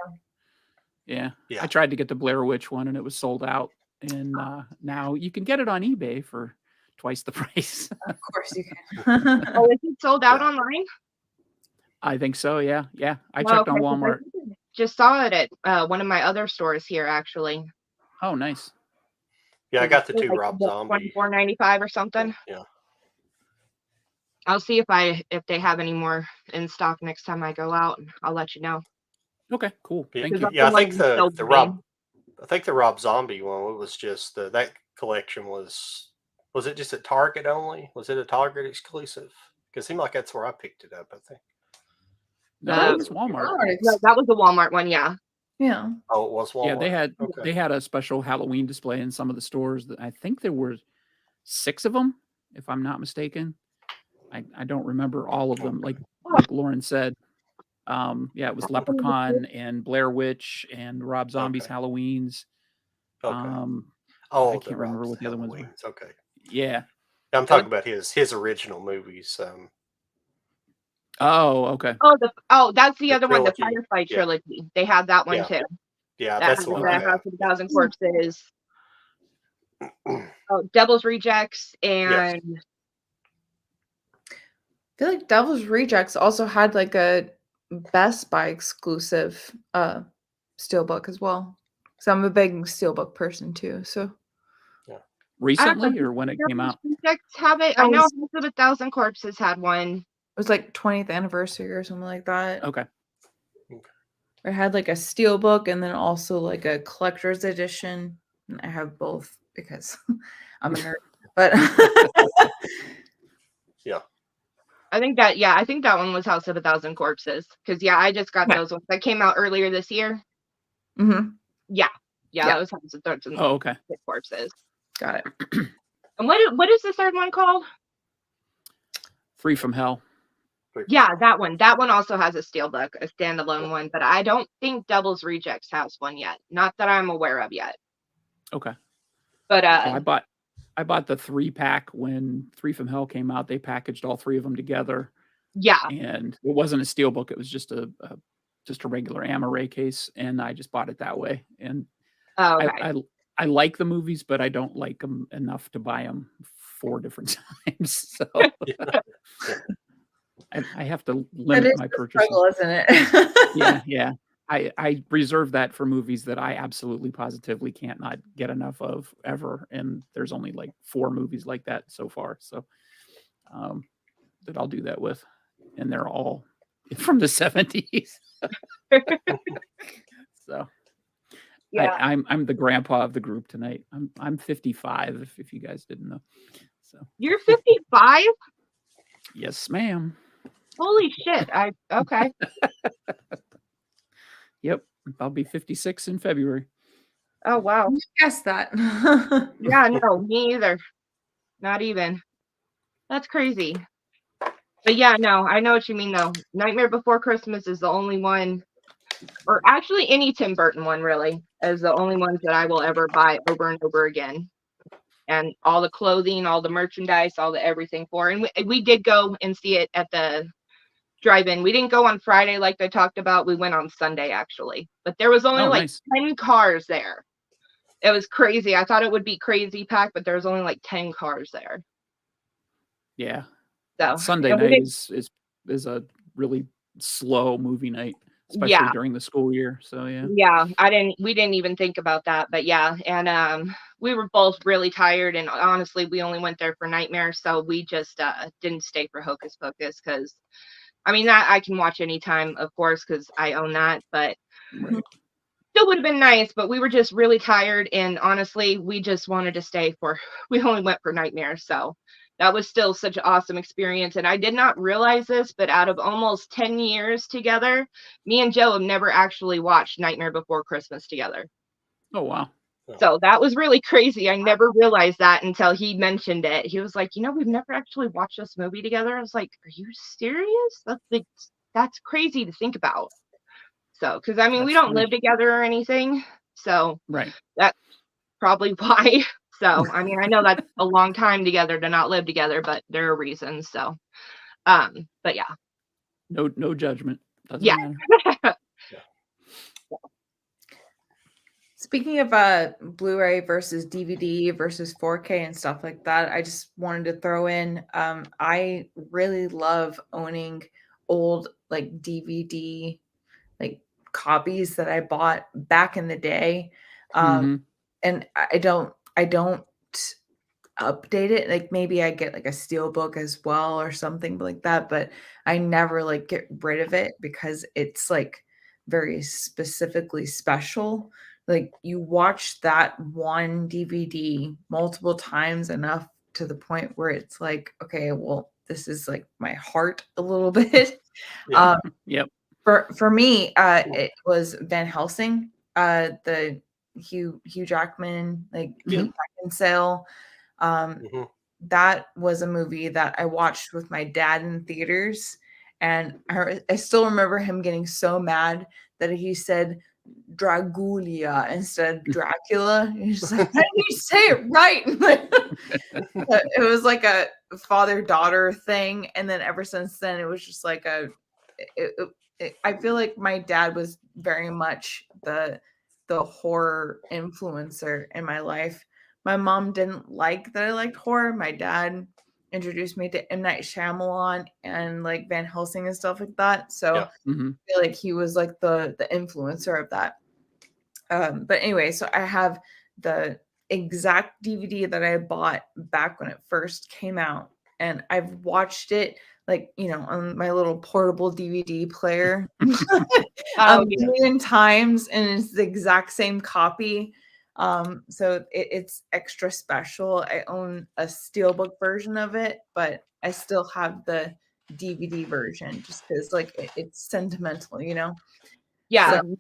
Yeah. I tried to get the Blair Witch one and it was sold out. And now you can get it on eBay for twice the price. Of course you can. Oh, is it sold out online? I think so. Yeah. I checked on Walmart. I just saw it at one of my other stores here, actually. Oh, nice. Yeah, I got the 2 Rob Zombie. $24.95 or something. Yeah. I'll see if they have any more in stock next time I go out. I'll let you know. Okay, cool. Thank you. Yeah, I think the Rob Zombie one, it was just that collection was it just at Target only? Was it a Target exclusive? Because it seemed like that's where I picked it up, I think. No, it was Walmart. No, that was the Walmart one, yeah. Yeah. Oh, it was Walmart. Yeah, they had a special Halloween display in some of the stores. I think there were 6 of them, if I'm not mistaken. I don't remember all of them. Like Lauren said, it was Leprechaun and Blair Witch and Rob Zombie's Halloweens. I can't remember what the other ones were. Okay. Yeah. I'm talking about his original movies. Oh, okay. That's the other one, the Firefly trilogy. They had that one too. Yeah, that's the one. House of 1,000 Corpses. Devil's Rejects, and I feel like Devil's Rejects also had like a Best Buy exclusive steelbook as well. So I'm a big steelbook person too. So recently, or when it came out? Rejects have it. I know House of 1,000 Corpses had one. It was like 20th anniversary or something like that. Okay. It had like a steelbook and then also like a collector's edition. And I have both because I'm a nerd. But I think that one was House of 1,000 Corpses, because I just got those ones that came out earlier this year. Mm-hmm. Yeah, that was House of 1,000 Corpses. Got it. And what is the third one called? Free from Hell. Yeah, that one. That one also has a steelbook, a standalone one, but I don't think Devil's Rejects has one yet. Not that I'm aware of yet. Okay. But I bought the 3-pack when Free from Hell came out. They packaged all 3 of them together. Yeah. And it wasn't a steelbook. It was just a regular Amaray case, and I just bought it that way. And I like the movies, but I don't like them enough to buy them 4 different times. So I have to limit my purchases. Struggle, isn't it? Yeah. I reserve that for movies that I absolutely positively can't not get enough of ever, and there's only like 4 movies like that so far, so, that I'll do that with, and they're all from the 70s. So, Yeah. I'm the grandpa of the group tonight. I'm 55 if you guys didn't know. So, You're 55? yes, ma'am. Holy shit. Okay. Yep, I'll be 56 in February. Oh, wow. Guess that. Yeah, no, me either. Not even. That's crazy. But yeah, no, I know what you mean though. Nightmare Before Christmas is the only one, or actually any Tim Burton one really, is the only ones that I will ever buy over and over again. And all the clothing, all the merchandise, all the everything for. And we did go and see it at the drive-in. We didn't go on Friday like I talked about. We went on Sunday actually. But there was only Oh, like nice. 10 cars there. It was crazy. I thought it would be crazy packed, but there was only like 10 cars there. Yeah. So Sunday and we night didn't- is a really slow movie night, especially yeah. during the school year. So yeah. Yeah, we didn't even think about that, but yeah, and we were both really tired, and honestly, we only went there for Nightmare, so we just didn't stay for Hocus Pocus because, I mean, that I can watch anytime, of course, because I own that, but Right. still would have been nice, but we were just really tired, and honestly, we just wanted to stay for. We only went for Nightmare, so that was still such an awesome experience. And I did not realize this, but out of almost 10 years together, me and Joe have never actually watched Nightmare Before Christmas together. Oh wow. So that was really crazy. I never realized that until he mentioned it. He was like, we've never actually watched this movie together. I was like, are you serious? That's crazy to think about. So, because I mean, we That's don't funny. live together or anything. So Right. that's probably why. So, I mean, I know that's a long time together to not live together, but there are reasons. So, but yeah. No judgment. Doesn't Yeah. matter. Speaking of Blu-ray versus DVD versus 4K and stuff like that, I just wanted to throw in I really love owning old like DVD like copies that I bought back in the day. Mhm. And I don't update it. Like maybe I get like a steel book as well or something like that, but I never like get rid of it because it's like very specifically special. Like you watch that one DVD multiple times enough to the point where it's like, okay, well, this is like my heart a little bit. Yeah. Yep. For me, it was Van Helsing, the Hugh Jackman, like Yeah. Kate Beckinsale. Mhm. That was a movie that I watched with my dad in theaters, and I still remember him getting so mad that he said Dragulia instead of Dracula. He's just like, how do you say it right? It was like a father-daughter thing, and then ever since then, it was just like I feel like my dad was very much the horror influencer in my life. My mom didn't like that I liked horror. My dad introduced me to M. Night Shyamalan and like Van Helsing and stuff like that. So Yeah. Mhm. I feel like he was like the influencer of that. But anyway, so I have the exact DVD that I bought back when it first came out, and I've watched it like on my little portable DVD player a Oh, yeah. million times, and it's the exact same copy. So it's extra special. I own a steelbook version of it, but I still have the DVD version just because like it's sentimental, Yeah, So,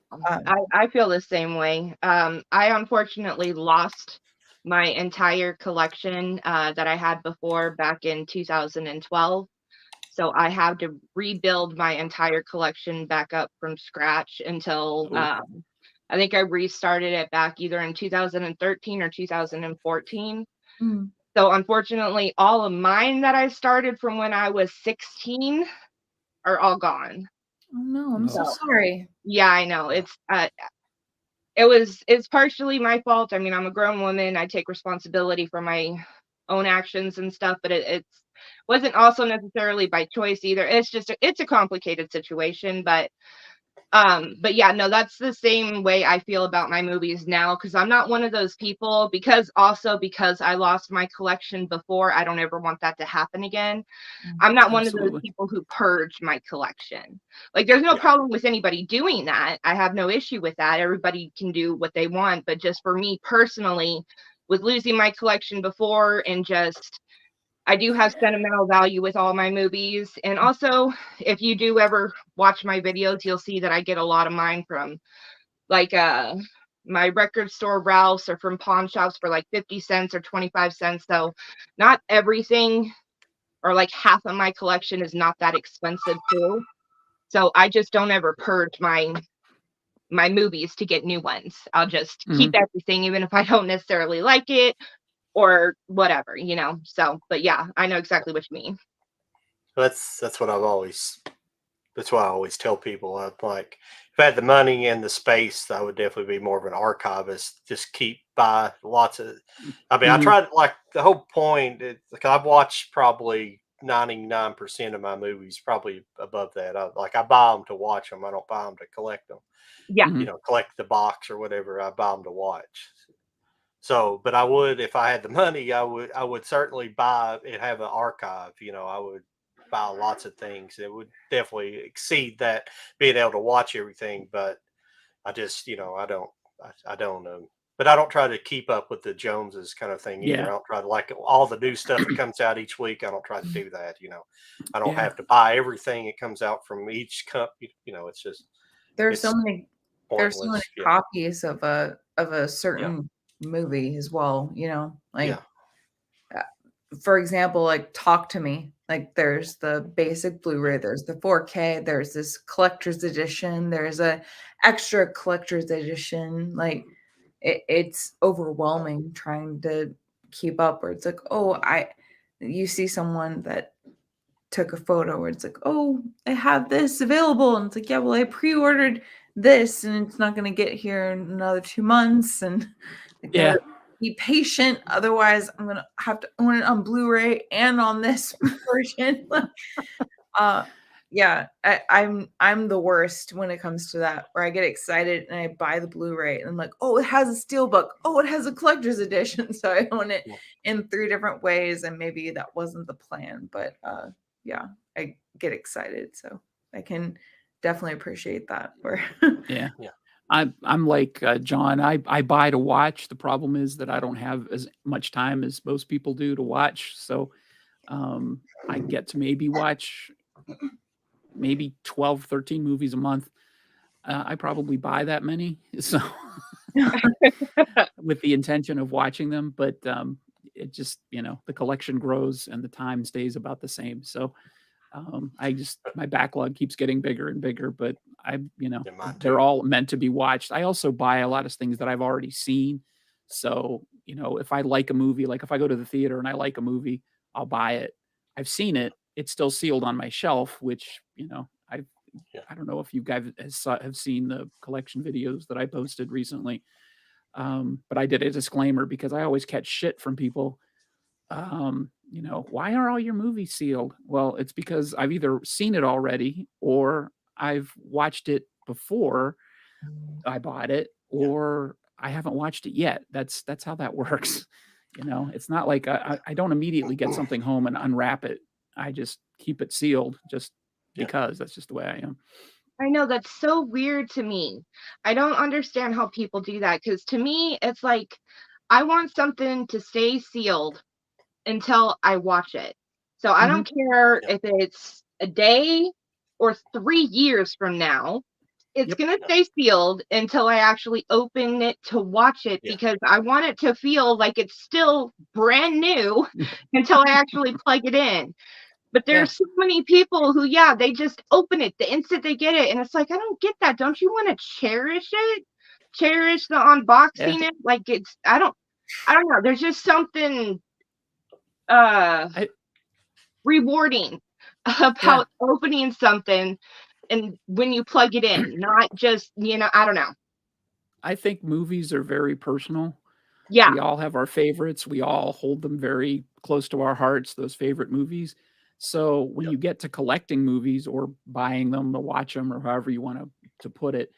I feel the same way. I unfortunately lost my entire collection that I had before back in 2012. So I had to rebuild my entire collection back up from scratch until Ooh. I think I restarted it back either in 2013 or 2014. mm, So unfortunately, all of mine that I started from when I was 16 are all gone. oh no, I'm so No. sorry. Yeah, I know. It's partially my fault. I mean, I'm a grown woman. I take responsibility for my own actions and stuff, but it's wasn't also necessarily by choice either. It's just it's a complicated situation, but But yeah, no, that's the same way I feel about my movies now, because I'm not one of those people, because I lost my collection before, I don't ever want that to happen again. I'm not one of those Absolutely. people who purge my collection. Like, there's no Yeah. problem with anybody doing that. I have no issue with that. Everybody can do what they want. But just for me personally, with losing my collection before, and just, I do have sentimental value with all my movies. And also, if you do ever watch my videos, you'll see that I get a lot of mine from, like, my record store Ralph's, or from pawn shops for like 50 cents or 25 cents. So not everything, or like half of my collection, is not that expensive too. So I just don't ever purge my movies to get new ones. I'll just keep Mhm. everything, even if I don't necessarily like it or whatever, So, but yeah, I know exactly what you mean. That's what that's why I always tell people. I'm like, if I had the money and the space, I would definitely be more of an archivist. Just buy lots of. I mean, I Mhm. tried, like, the whole point. Like, I've watched probably 99% of my movies, probably above that. I buy them to watch them. I don't buy them to collect them. Yeah. Mhm. Collect the box or whatever. I buy them to watch. So, but I would, if I had the money, I would certainly buy and have an archive. I would buy lots of things. It would definitely exceed that, being able to watch everything. But I just, I don't know. But I don't try to keep up with the Joneses kind of thing either. Yeah. I don't try to like all the new stuff that comes out each week. I don't try to do that. I don't Yeah. have to buy everything that comes out from each company. It's just, There's so it's many there's so many pointless. Yeah. copies of a Yeah. certain movie as well, Yeah. like uh, for example, like Talk to Me. Like there's the basic Blu-ray, there's the 4K, there's this collector's edition, there's a extra collector's edition. Like it's overwhelming trying to keep up, where it's like, oh, you see someone that took a photo where it's like, oh, I have this available. And it's like, yeah, well, I pre-ordered this and it's not going to get here in another 2 months. And I Yeah. gotta be patient. Otherwise, I'm going to have to own it on Blu-ray and on this version. uh, yeah, I'm the worst when it comes to that, where I get excited and I buy the Blu-ray and I'm like, oh, it has a steelbook. Oh, it has a collector's edition. So I own it Yeah. in 3 different ways, and maybe that wasn't the plan, but yeah, I get excited. So I can definitely appreciate that. Where Yeah. Yeah. I'm like John. I buy to watch. The problem is that I don't have as much time as most people do to watch. So I get to maybe watch maybe 12, 13 movies a month. I probably buy that many. So with the intention of watching them, but it just, the collection grows and the time stays about the same. So my backlog keeps getting bigger and bigger, but Yeah, mine they're too. all meant to be watched. I also buy a lot of things that I've already seen. So, if I like a movie, like if I go to the theater and I like a movie, I'll buy it. I've seen it. It's still sealed on my shelf, which, Yeah. I don't know if you guys have seen the collection videos that I posted recently. But I did a disclaimer because I always catch shit from people. Why are all your movies sealed? Well, it's because I've either seen it already or I've watched it before I bought it, Yeah. or I haven't watched it yet. That's how that works. It's not like I don't immediately get something home and unwrap it. I just keep it sealed just Yeah. because that's just the way I am. I know, that's so weird to me. I don't understand how people do that, because to me, it's like, I want something to stay sealed until I watch it. So I Mhm. don't care Yeah. if it's a day or 3 years from now. It's Yep. going to stay sealed until I actually open it to watch it, Yeah. because I want it to feel like it's still brand new until I actually plug it in. But Yeah. there's so many people who, yeah, they just open it the instant they get it. And it's like, I don't get that. Don't you want to cherish it? Cherish the Yeah. unboxing it? Like, I don't know. There's just something I rewarding yeah. about opening something and when you plug it in, not just, I don't know. I think movies are very personal. Yeah. We all have our favorites. We all hold them very close to our hearts, those favorite movies. So when Yep. you get to collecting movies or buying them to watch them or however you want to to put it,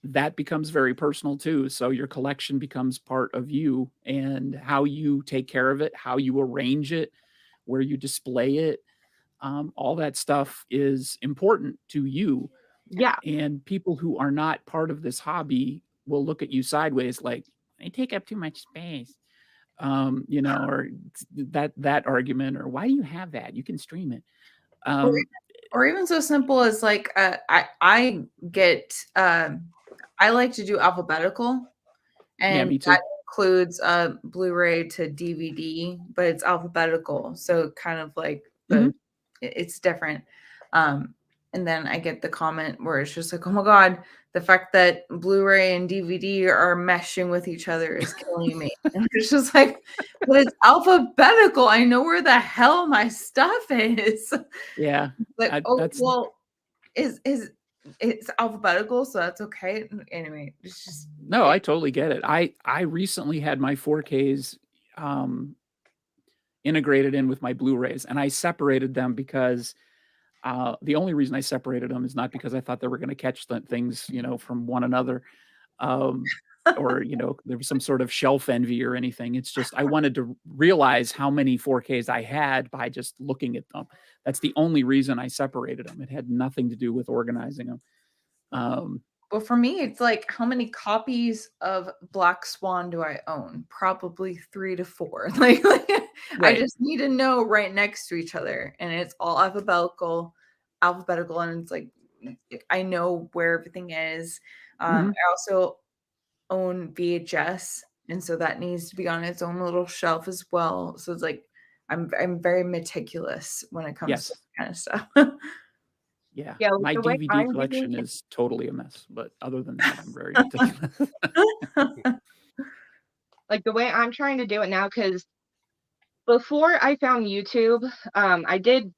that becomes very personal too. So your collection becomes part of you, and how you take care of it, how you arrange it, where you display it. All that stuff is important to you. Yeah. And people who are not part of this hobby will look at you sideways like, they take up too much space. Or that argument, or why do you have that? You can stream it. Or even so simple as like I get I like to do alphabetical, and me too. that includes Blu-ray to DVD, but it's alphabetical, so kind of like it's different. And then I get the comment where it's just like, oh my God, the fact that Blu-ray and DVD are meshing with each other is killing me. And it's just like, but it's alphabetical. I know where the hell my stuff is. Yeah. Like, well, it's alphabetical, so that's okay. Anyway, it's just no, I totally get it. I recently had my 4Ks integrated in with my Blu-rays, and I separated them because the only reason I separated them is not because I thought they were going to catch things, from one another, or there was some sort of shelf envy or anything. It's just I wanted to realize how many 4Ks I had by just looking at them. That's the only reason I separated them. It had nothing to do with organizing them. Well, for me, it's like, how many copies of Black Swan do I own? Probably 3 to 4. Like Right. I just need to know right next to each other, and it's all alphabetical, and it's like I know where everything is. I also own VHS, and so that needs to be on its own little shelf as well. So it's like I'm very meticulous when it comes to that kind of stuff. Yeah. Yeah, My the way DVD I'm collection doing it- is totally a mess, but other than that, I'm very meticulous. like the way I'm trying to do it now, because before I found YouTube, I did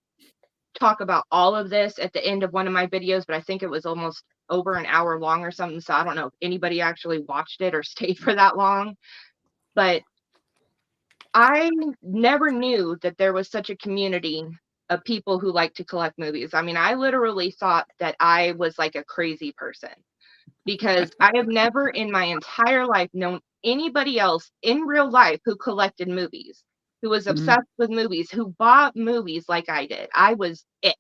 talk about all of this at the end of one of my videos, but I think it was almost over an hour long or something. So I don't know if anybody actually watched it or stayed for that long. But I never knew that there was such a community of people who like to collect movies. I mean, I literally thought that I was like a crazy person, because I have never in my entire life known anybody else in real life who collected movies, who was obsessed with movies, who bought movies like I did. I was it.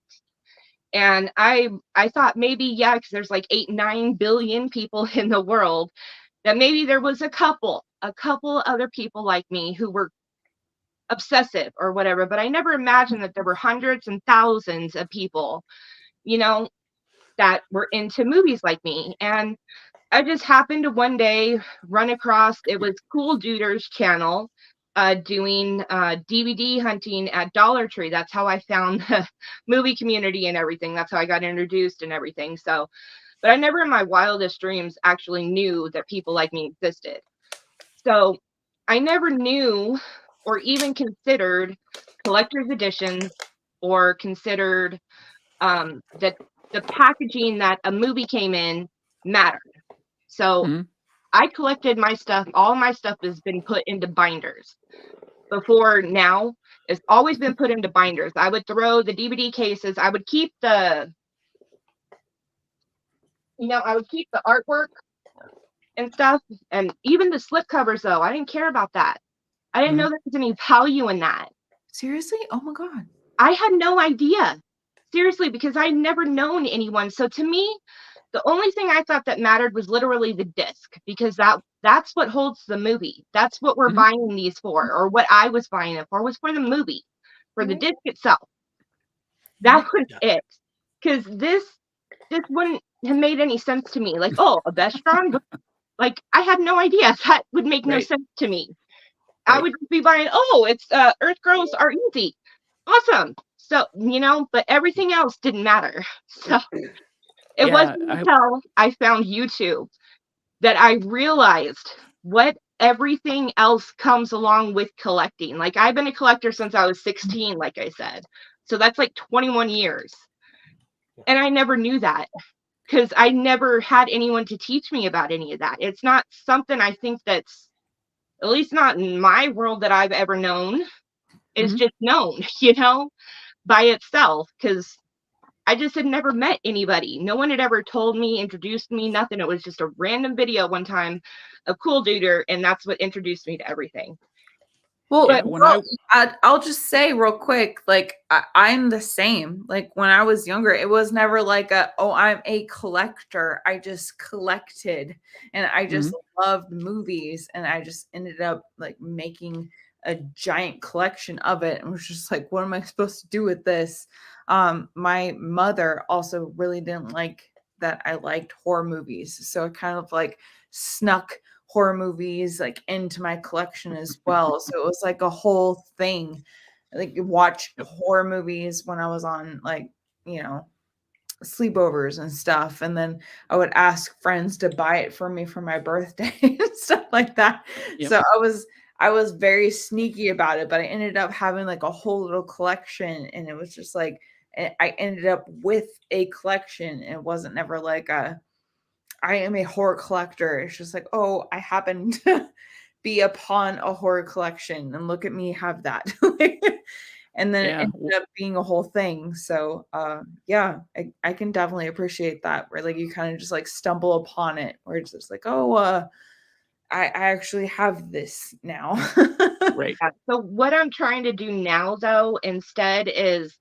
And I thought maybe, yeah, because there's like 8-9 billion people in the world, that maybe there was a couple other people like me who were obsessive or whatever. But I never imagined that there were hundreds and thousands of people, that were into movies like me. And I just happened to one day run across, it was Cool Duder's channel, doing DVD hunting at Dollar Tree. That's how I found the movie community and everything. That's how I got introduced and everything. So, but I never in my wildest dreams actually knew that people like me existed. So I never knew or even considered collector's editions, or considered that the packaging that a movie came in mattered. So I collected my stuff. All my stuff has been put into binders. Before now, it's always been put into binders. I would throw the DVD cases. I would keep the artwork and stuff, and even the slip covers, though. I didn't care about that. I didn't know there was any value in that. Seriously? Oh my God. I had no idea. Seriously, because I'd never known anyone. So to me, the only thing I thought that mattered was literally the disc, because that's what holds the movie. That's what we're buying these for, or what I was buying it for, was for the movie, for the disc itself. That was it. Because this wouldn't have made any sense to me. Like, oh, a Vestron? Like, I had no idea. That would make no sense to me. I would be buying, oh, it's Earth Girls Are Easy. Awesome. So, but everything else didn't matter. So it wasn't until I found YouTube that I realized what everything else comes along with collecting. Like, I've been a collector since I was 16, like I said. So that's like 21 years. And I never knew that, because I never had anyone to teach me about any of that. It's not something I think that's, at least not in my world, that I've ever known. It's just known, by itself, because I just had never met anybody. No one had ever told me, introduced me, nothing. It was just a random video one time of Cool Duder, and that's what introduced me to everything. Well, Yeah, when I'll just say real quick, like I'm the same. Like when I was younger, it was never like I'm a collector. I just collected, and I just loved movies, and I just ended up like making a giant collection of it, and was just like, what am I supposed to do with this? My mother also really didn't like that I liked horror movies, so it kind of like snuck horror movies like into my collection as well. So it was like a whole thing. Like watch horror movies when I was on like, sleepovers and stuff. And then I would ask friends to buy it for me for my birthday and stuff like that. Yep. So I was very sneaky about it, but I ended up having like a whole little collection, and it was just like I ended up with a collection. It wasn't never like I am a horror collector. It's just like, oh, I happen to be upon a horror collection, and look at me have that. And then it ended up being a whole thing. So yeah, I can definitely appreciate that, where like you kind of just like stumble upon it, where it's just like, oh, I actually have this now. Right. So what I'm trying to do now though, instead, is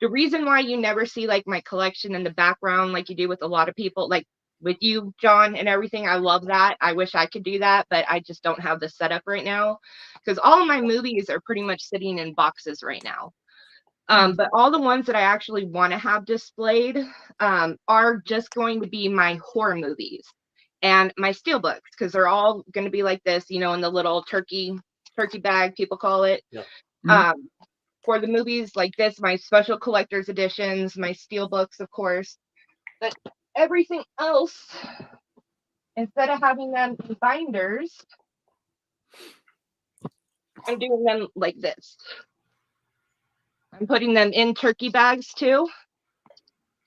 the reason why you never see like my collection in the background like you do with a lot of people, like with you, John, and everything. I love that. I wish I could do that, but I just don't have the setup right now, because all of my movies are pretty much sitting in boxes right now. But all the ones that I actually want to have displayed are just going to be my horror movies and my steelbooks, because they're all going to be like this, in the little turkey bag, people call it. Yeah. For the movies like this, my special collector's editions, my steelbooks, of course. But everything else, instead of having them in binders, I'm doing them like this. I'm putting them in turkey bags too.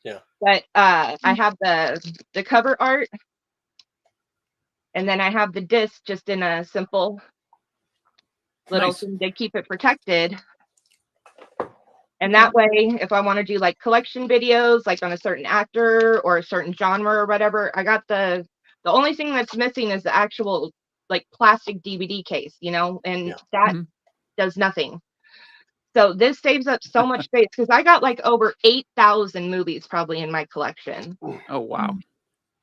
Yeah. But I have the cover art, and then I have the disc just in a simple little thing to keep it protected. And that way, if I want to do like collection videos, like on a certain actor or a certain genre or whatever, I got the only thing that's missing is the actual like plastic DVD case, and that does nothing. So this saves up so much space, because I got like over 8,000 movies probably in my collection. Oh, wow.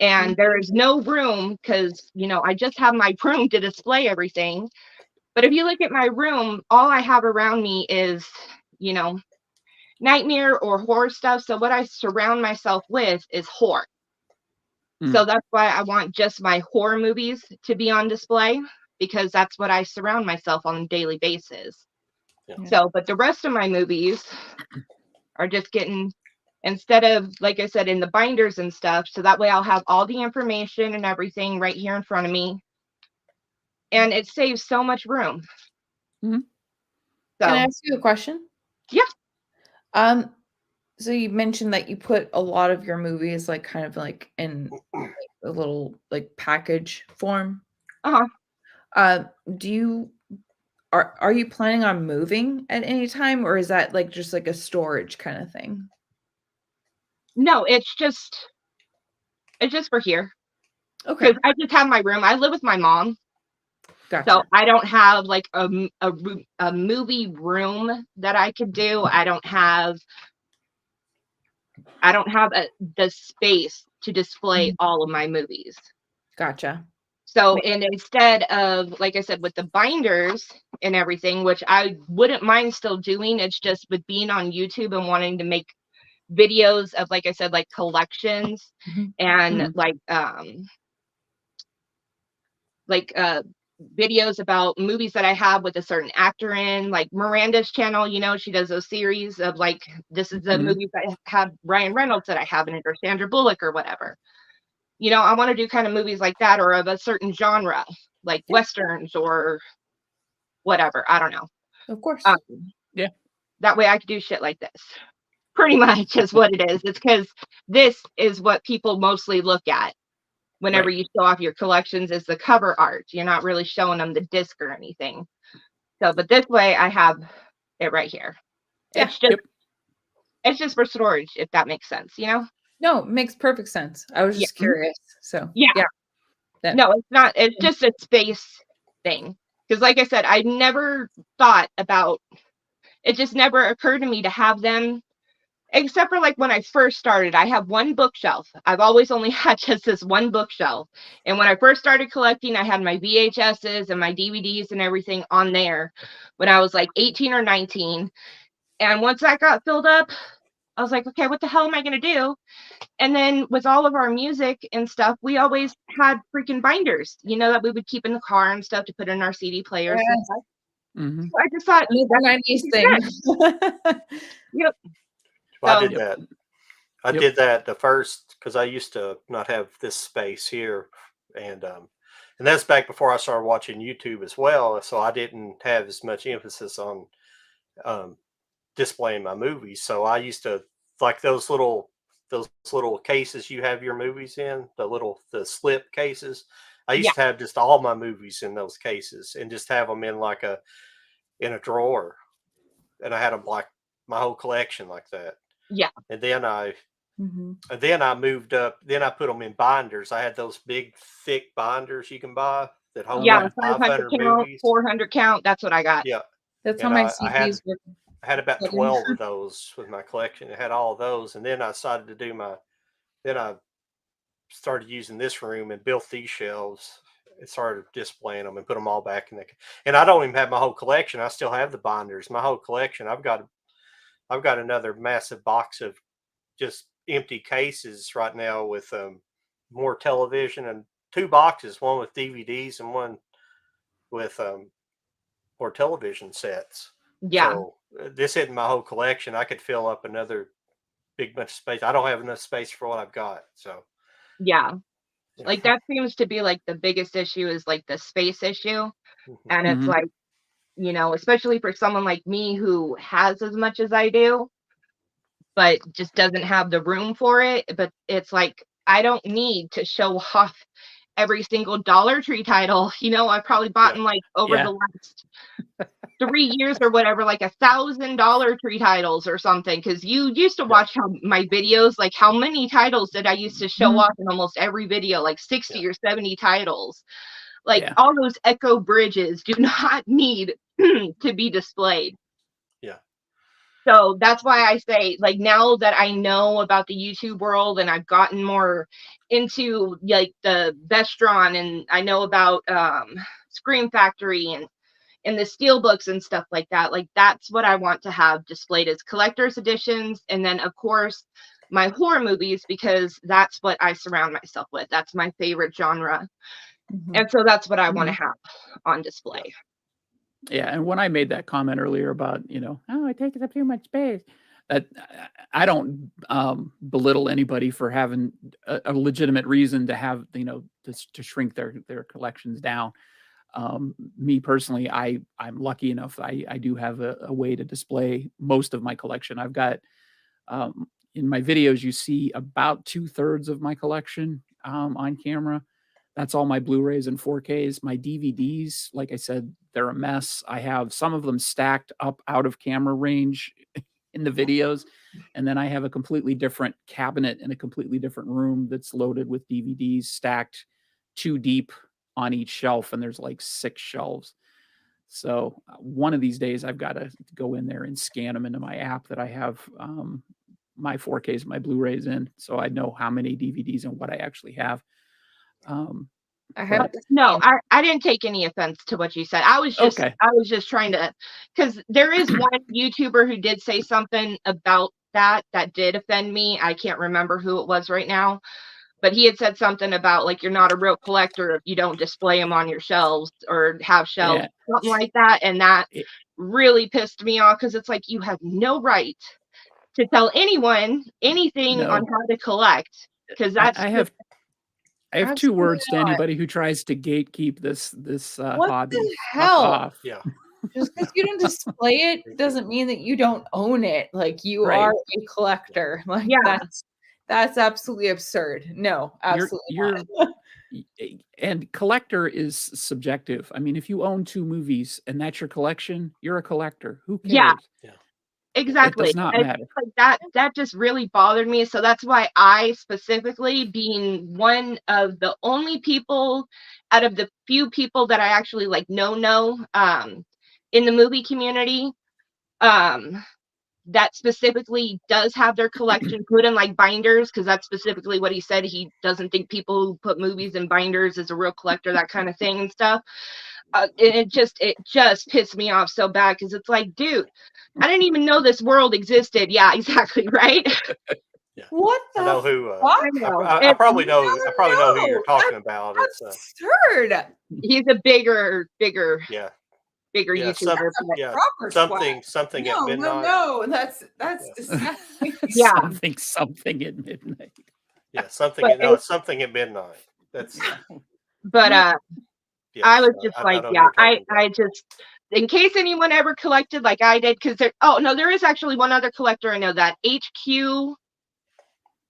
And there is no room, because, I just have my room to display everything. But if you look at my room, all I have around me is, nightmare or horror stuff. So what I surround myself with is horror. So that's why I want just my horror movies to be on display, because that's what I surround myself on a daily basis. Yeah. So, but the rest of my movies are just getting, instead of, like I said, in the binders and stuff, so that way I'll have all the information and everything right here in front of me. And it saves so much room. So, can I ask you a question? Yeah. So you mentioned that you put a lot of your movies like kind of like in like, a little like package form. Are you planning on moving at any time, or is that like just like a storage kind of thing? No, it's just for here. Okay. Because I just have my room. I live with my mom. Gotcha. So I don't have like a movie room that I could do. I don't have the space to display all of my movies. Gotcha. So, and instead of, like I said, with the binders and everything, which I wouldn't mind still doing, it's just with being on YouTube and wanting to make videos of, like I said, like collections and videos about movies that I have with a certain actor in, like Miranda's channel, she does those series of like, this is the movies that have Ryan Reynolds that I have in it, or Sandra Bullock or whatever. I want to do kind of movies like that, or of a certain genre, like Westerns or whatever. I don't know. Of course. Yeah. That way I could do shit like this. Pretty much is what it is. It's because this is what people mostly look at whenever you show off your collections, is the cover art. You're not really showing them the disc or anything. So, but this way I have it right here. Yeah. It's just It's just for storage, if that makes sense, you know? No, it makes perfect sense. I was Yeah. just curious. So Yeah. That- No, it's not. It's just a space thing. Because, like I said, I never thought about it. Just never occurred to me to have them, except for like when I first started. I have one bookshelf. I've always only had just this one bookshelf. And when I first started collecting, I had my VHSs and my DVDs and everything on there when I was like 18 or 19. And once that got filled up, I was like, okay, what the hell am I going to do? And then with all of our music and stuff, we always had freaking binders, you know, that we would keep in the car and stuff to put in our CD players. And Yes. stuff. Mhm. So I just thought, Another 90s thing. yep. Well, I So, did that. I Yep. did that the first because I used to not have this space here, and that's back before I started watching YouTube as well. So I didn't have as much emphasis on um, displaying my movies. So I used to like those little cases you have your movies in, the slip cases. I yeah, used to have just all my movies in those cases and just have them in in a drawer, and I had them like my whole collection like that. yeah, And then Mhm. I moved up. Then I put them in binders. I had those big, thick binders you can buy that hold yeah, like 500 500 count, movies. 400 count. That's what I got. Yeah, That's how and my I had CDs were. about 12 of those with my collection. It had all of those, and then I decided to do my. Then I started using this room and built these shelves and started displaying them and put them all back in the. And I don't even have my whole collection. I still have the binders. My whole collection. I've got another massive box of just empty cases right now with more television and two boxes, one with DVDs and one with more television sets. Yeah, So this isn't my whole collection. I could fill up another big bunch of space. I don't have enough space for what I've got. So yeah. yeah. Like that seems to be like the biggest issue is like the space issue. Mhm. And it's Mhm. like, you know, especially for someone like me who has as much as I do, but just doesn't have the room for it. But it's like, I don't need to show off every single Dollar Tree title. You know, I probably bought Yeah. in like over Yeah. the last 3 years or whatever, like $1,000 Dollar Tree titles or something. Cause you used to Yeah. watch my videos, like how many titles did I used to show Mhm. off in almost every video, like 60 Yeah. or 70 titles. Like Yeah. all those echo bridges do not need to be displayed. Yeah. So that's why I say, like, now that I know about the YouTube world and I've gotten more into like the Vestron and I know about Scream Factory and the steel books and stuff like that, like that's what I want to have displayed as collector's editions. And then of course my horror movies, because that's what I surround myself with. That's my favorite genre. Mhm. And so that's what I want to Mhm. have on display. Yeah, and when I made that comment earlier about, "Oh, it takes up too much space," that I don't, belittle anybody for having a legitimate reason to have, to shrink their collections down. Me personally, I'm lucky enough, I do have a way to display most of my collection. I've got, in my videos, you see about 2/3 of my collection, on camera. That's all my Blu-rays and 4Ks. My DVDs, like I said, they're a mess. I have some of them stacked up out of camera range in the videos, and then I have a completely different cabinet in a completely different room that's loaded with DVDs stacked 2 deep on each shelf, and there's like 6 shelves. So, one of these days, I've gotta go in there and scan them into my app that I have, my 4Ks and my Blu-rays in, so I know how many DVDs and what I actually have. Um, I have but the No, same. I didn't take any offense to what you said. okay. I was just trying to, because there is one YouTuber who did say something about that did offend me. I can't remember who it was right now, but he had said something about like you're not a real collector if you don't display them on your shelves or have shelves, Yeah. something like that. And that It really pissed me off because it's like you have no right to tell anyone anything on no. how to collect because I that's I just have I have 2 Absolutely words to not. anybody who tries to gatekeep this What hobby. the Fuck hell? off. Yeah. Just because you don't display Me it too. doesn't mean that you don't own it. Like you Right. are a collector. Like yeah. that's absolutely absurd. No, You're absolutely you're not. and collector is subjective. I mean, if you own 2 movies and that's your collection, you're a collector. Who Yeah. cares? Yeah. exactly. not It's matter. like that just really bothered me. So that's why I specifically, being one of the only people out of the few people that I actually like know in the movie community, that specifically does have their collection put in like binders, because that's specifically what he said. He doesn't think people who put movies in binders is a real collector, that kind of thing and stuff. And it just pissed me off so bad, because it's like, dude, I didn't even know this world existed. Yeah, exactly, right. Yeah. What the I know who. fuck? I know. I probably know. I probably know who you're talking about. That's It's absurd. He's a bigger yeah, YouTuber. But yeah, Proper something at No, midnight. no, that's Yeah. disgusting. Yeah. something at midnight. Yeah, something. But No, it's something at midnight. That's but yeah. I was just like, know who yeah, you're talking about. I just, in case anyone ever collected like I did, because there is actually one other collector I know, that HQ.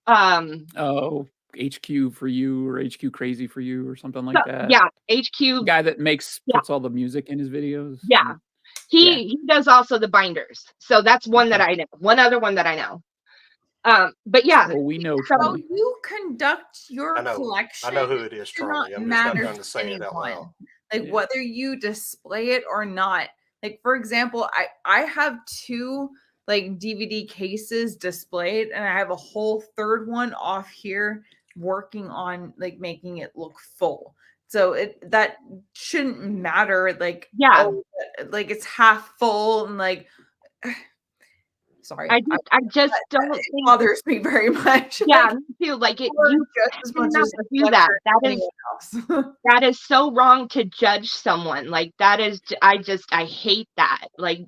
Oh, HQ for you, or HQ crazy for you, or something like that. Yeah, HQ. Guy that Yeah. puts all the music in his videos. Yeah. He does also the binders. So that's one that Okay. I know. One other one that I know. But yeah. Well, we know So Charlie. You conduct your collection. I know who it is, should not Charlie. I'm just not matter going to say it out anyone. loud. Like Yeah. whether you display it or not. Like for example, I have 2 like DVD cases displayed, and I have a whole third one off here working on like making it look full. So that shouldn't matter. Like yeah, like it's half full and like. Sorry, I just don't it think bothers me very much. Yeah, me too. Like Or you just as much cannot as the do that. collector That is so wrong to judge someone. Like that is, I hate that. Like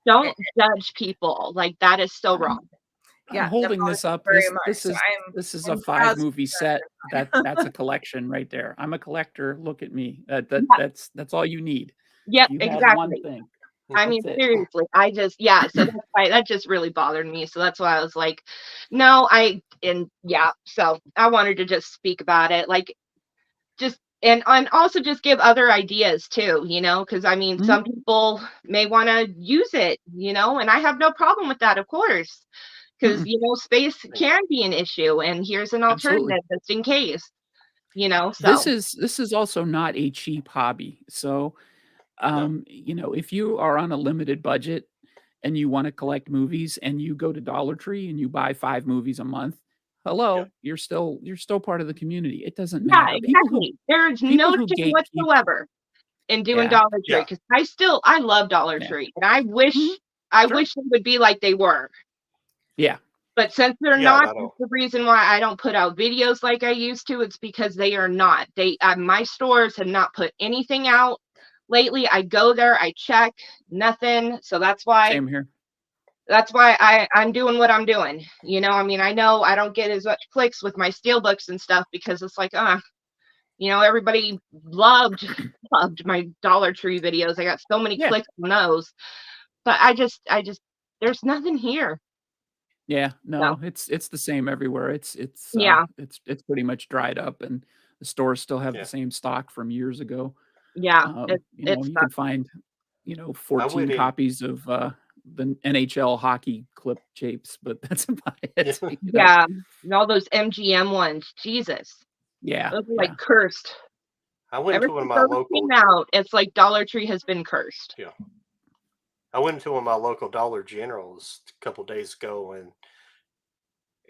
don't judge people. Like that is so wrong. I'm holding this up. This is a 5-movie set. That's a collection right there. I'm a collector. Look at me. That's all you need. Yep, You had one exactly. thing. I mean, seriously, so that's why that just really bothered me. So that's why I was like, no, so I wanted to just speak about it. Like just, and also just give other ideas too, because I mean, some people may want to use it, and I have no problem with that, of course, because, space can be an issue, and here's an alternative just in case, so. This is also not a cheap hobby. So, if you are on a limited budget and you want to collect movies and you go to Dollar Tree and you buy 5 movies a month, you're still part of the community. It doesn't matter. Exactly. There's no shame whatsoever in doing Dollar Tree, because I love Dollar Tree, and I wish they would be like they were. Yeah. But since they're not, that's the reason why I don't put out videos like I used to. It's because they are not. My stores have not put anything out lately. I go there, I check, nothing. So that's why. Same here. That's why I'm doing what I'm doing. I mean, I know I don't get as much clicks with my steelbooks and stuff, because it's like, everybody loved my Dollar Tree videos. I got so many clicks on those. But I just there's nothing here. Yeah, no, it's the same everywhere. It's pretty much dried up, and the stores still have the same stock from years ago. Yeah, you can find 14 copies of the NHL hockey clip tapes, but that's about it. Yeah, and all those MGM ones, Jesus. Yeah, those are like cursed. I went to one of my local. Came out, it's like Dollar Tree has been cursed. Yeah. I went to one of my local Dollar Generals a couple of days ago,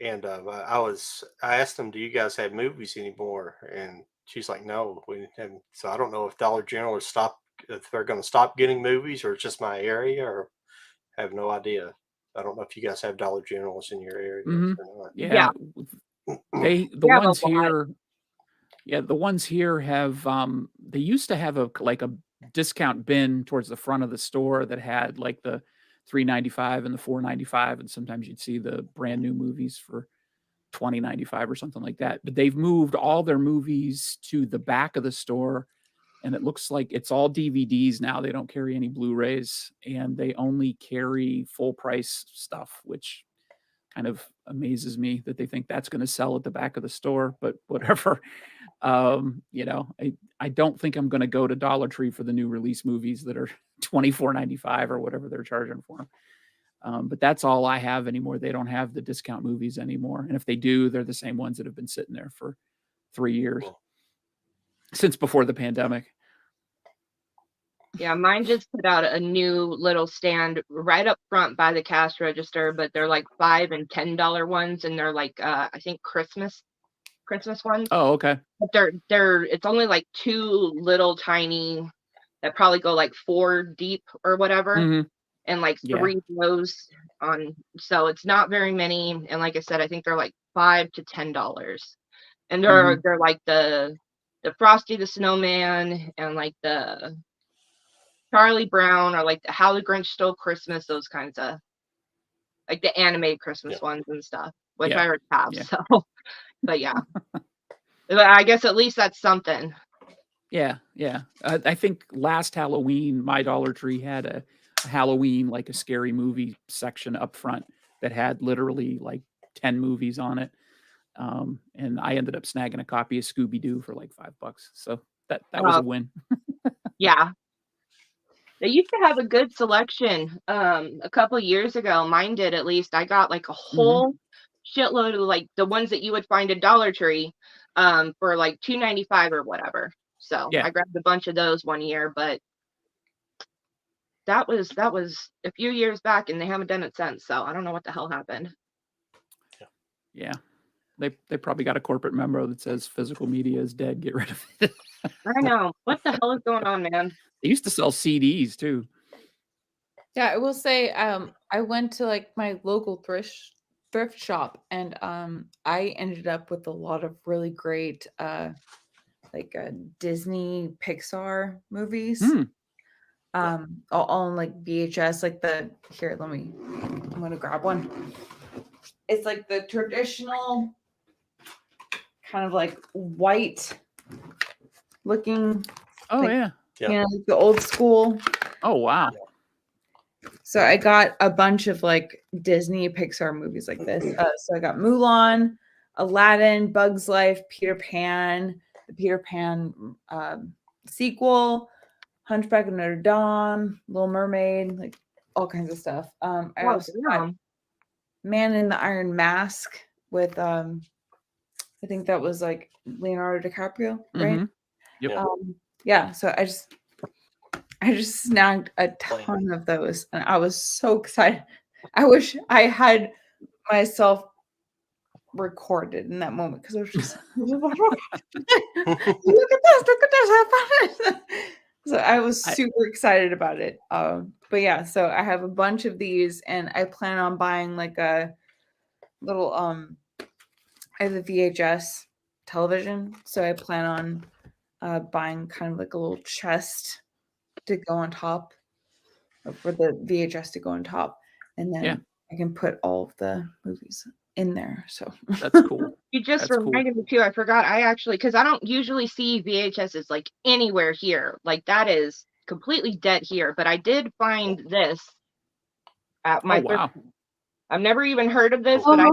and I asked them, "Do you guys have movies anymore?" And she's like, "No, we haven't." So I don't know if Dollar General if they're going to stop getting movies, or it's just my area, or I have no idea. I don't know if you guys have Dollar Generals in your area or not. Yeah. The ones here have they used to have a discount bin towards the front of the store that had like the $3.95 and the $4.95, and sometimes you'd see the brand new movies for $20.95 or something like that. But they've moved all their movies to the back of the store, and it looks like it's all DVDs now. They don't carry any Blu-rays, and they only carry full price stuff, which kind of amazes me that they think that's going to sell at the back of the store, but whatever. I don't think I'm going to go to Dollar Tree for the new release movies that are $24.95 or whatever they're charging for But that's all I have anymore. They don't have the discount movies anymore. And if they do, they're the same ones that have been sitting there for 3 years since before the pandemic. Yeah, mine just put out a new little stand right up front by the cash register, but they're like $5 and $10 ones, and they're like I think Christmas ones. Oh, okay. But they're it's only like 2 little tiny that probably go like 4 deep or whatever, Mhm. and like Yeah. 3 rows on. So it's not very many, and like I said, I think they're like $5 to $10, and they're like the Frosty the Snowman and like the Charlie Brown or like the How the Grinch Stole Christmas, those kinds of like the animated Christmas ones and stuff, which Yeah. I already have. Yeah. So, but yeah, but I guess at least that's something. Yeah. Yeah. I think last Halloween, my Dollar Tree had a Halloween, like a scary movie section up front that had literally like 10 movies on it. And I ended up snagging a copy of Scooby-Doo for like $5. So that was a win. Yeah. They used to have a good selection a couple years ago. Mine did, at least. I got like a whole shitload of like the ones that you would find at Dollar Tree for like $2.95 or whatever. So Yeah. I grabbed a bunch of those one year, but that was a few years back, and they haven't done it since. So I don't know what the hell happened. Yeah. They probably got a corporate memo that says physical media is dead. Get rid of it. I know. What the hell is going on, man? They used to sell CDs too. Yeah, I will say, I went to like my local thrift shop, and I ended up with a lot of really great Disney Pixar movies. All on like VHS, like I'm gonna grab one. It's like the traditional kind of like white looking. Oh, like, yeah. You know, like the old school. Oh, wow. So I got a bunch of like Disney Pixar movies like this. So I got Mulan, Aladdin, Bug's Life, Peter Pan, the Peter Pan sequel, Hunchback of Notre Dame, Little Mermaid, like all kinds of stuff. I also got Man in the Iron Mask with I think that was like Leonardo DiCaprio, right? Yep. Yeah. So I just snagged a ton of those, and I was so excited. I wish I had myself recorded in that moment, because I was just look at this, have fun. So I was super excited about it. But yeah, so I have a bunch of these, and I plan on buying like a little I have a VHS television, so I plan on buying kind of like a little chest to go on top, for the VHS to go on top, and then I can put all of the movies in there. So that's cool. You just reminded me too. I forgot. I actually, because I don't usually see VHSs like anywhere here. Like that is completely dead here. But I did find this at my. Wow. I've never even heard of this, but I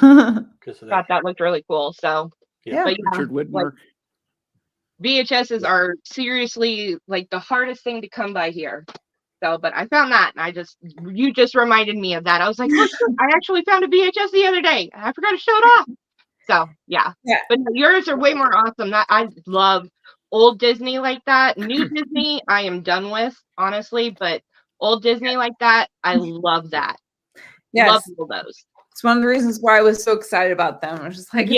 thought that looked really cool. So yeah, but Richard Widmer. like, VHSs are seriously like the hardest thing to come by here. So, but I found that, and you just reminded me of that. I was like, look, I actually found a VHS the other day. I forgot to show it off. So yeah. But yours are way more awesome. That I love old Disney like that. New Disney, I am done with, honestly. But old Disney like that, I love that. Yes. Love all those. It's one of the reasons why I was so excited about them. I was just like,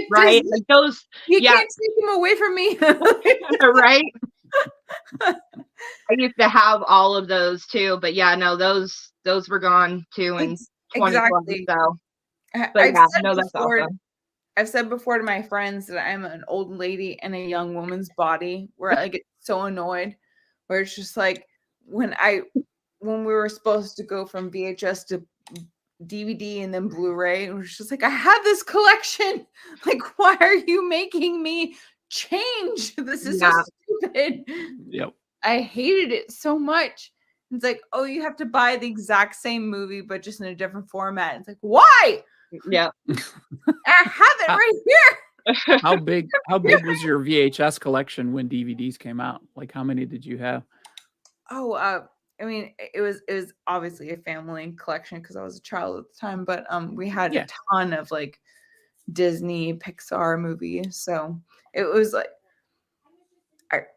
right? Like those, you can't take them away from me. Right? I used to have all of those too, but yeah, no, those were gone too in 2020. So, but that's awesome. I've said before to my friends that I'm an old lady in a young woman's body, where I get so annoyed, where it's just like when we were supposed to go from VHS to DVD and then Blu-ray, it was just like, I have this collection. Like, why are you making me change? This is so stupid. Yep. I hated it so much. It's like, oh, you have to buy the exact same movie, but just in a different format. It's like, why? Yeah. I have it right here. How big was your VHS collection when DVDs came out? Like, how many did you have? Oh, I mean, it was obviously a family collection because I was a child at the time, but we had Yeah. a ton of like Disney, Pixar movies. So it was like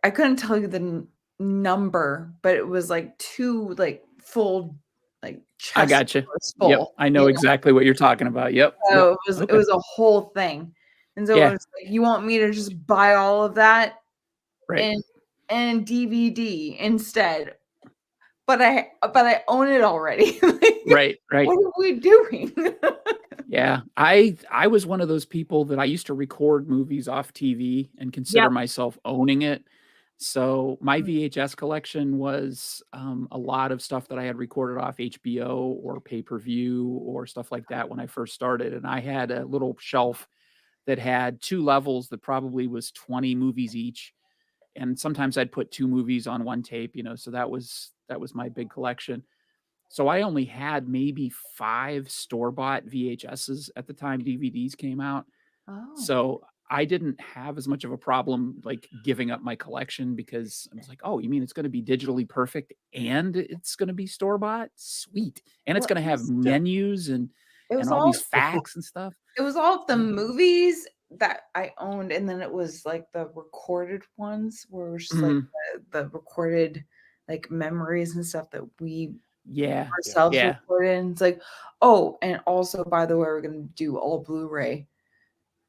I couldn't tell you the number, but it was like two like full like I chest gotcha. doors Yep. full. I know exactly what you're talking about. Yep. Yep. So it Okay. was a whole thing. And so it Yeah. was like, you want me to just buy all of that Right. and DVD instead? But I own it already. Like, Right. Right. what are we doing? Yeah. I was one of those people that I used to record movies off TV and consider Yep. myself owning it. So my VHS collection was a lot of stuff that I had recorded off HBO or pay-per-view or stuff like that when I first started. And I had a little shelf that had 2 levels that probably was 20 movies each. And sometimes I'd put 2 movies on one tape, so that was my big collection. So I only had maybe 5 store-bought VHSs at the time DVDs came out. Oh. So I didn't have as much of a problem like giving up my collection because I was like, "Oh, you mean it's going to be digitally perfect and it's going to be store-bought? Sweet. And it's Well, going to have menus and it was all all these facts and stuff." it was all of the movies that I owned, and then it was like the recorded ones where it was just like Mhm. the recorded like memories and stuff that we Yeah. ourselves Yeah. recorded. And it's like, oh, and also by the way, we're gonna do all Blu-ray.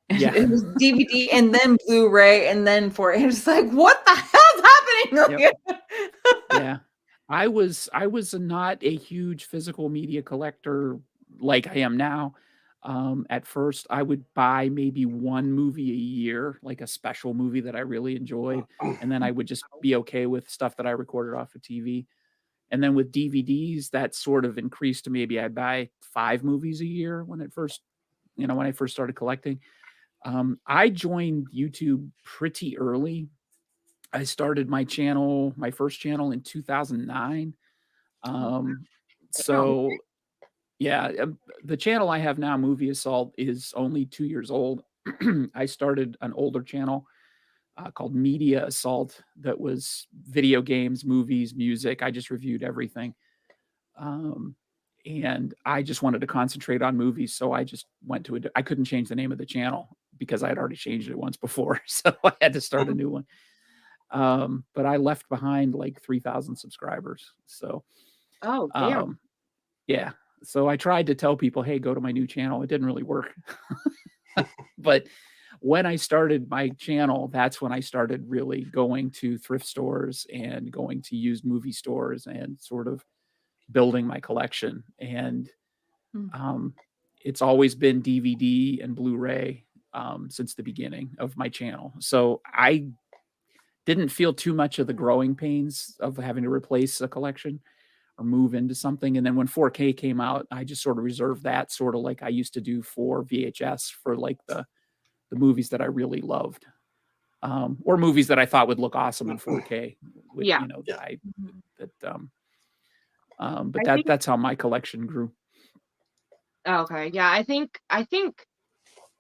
And Yeah. it was DVD and then Blu-ray and then it's like, what the hell's happening? Yep. Yeah. I was not a huge physical media collector like I am now. At first, I would buy maybe 1 movie a year, like a special movie that I really enjoyed, and then I would just be okay with stuff that I recorded off of TV. And then with DVDs, that sort of increased to maybe I'd buy 5 movies a year when I first started collecting. I joined YouTube pretty early. I started my first channel in 2009. So yeah, the channel I have now, Movie Assault, is only 2 years old. I started an older channel called Media Assault that was video games, movies, music. I just reviewed everything. Um, and I just wanted to concentrate on movies, so I just went to I couldn't change the name of the channel because I had already changed it once before, so I had to start a new one. But I left behind like 3,000 subscribers. So, Oh, damn. yeah. So I tried to tell people, "Hey, go to my new channel." It didn't really work. But when I started my channel, that's when I started really going to thrift stores and going to used movie stores and sort of building my collection. And it's always been DVD and Blu-ray since the beginning of my channel. So I didn't feel too much of the growing pains of having to replace a collection or move into something. And then when 4K came out, I just sort of reserved that, sort of like I used to do for VHS, for like the movies that I really loved, or movies that I thought would look awesome in 4K. With, Yeah. But I think- that's how my collection grew. Okay. Yeah, I think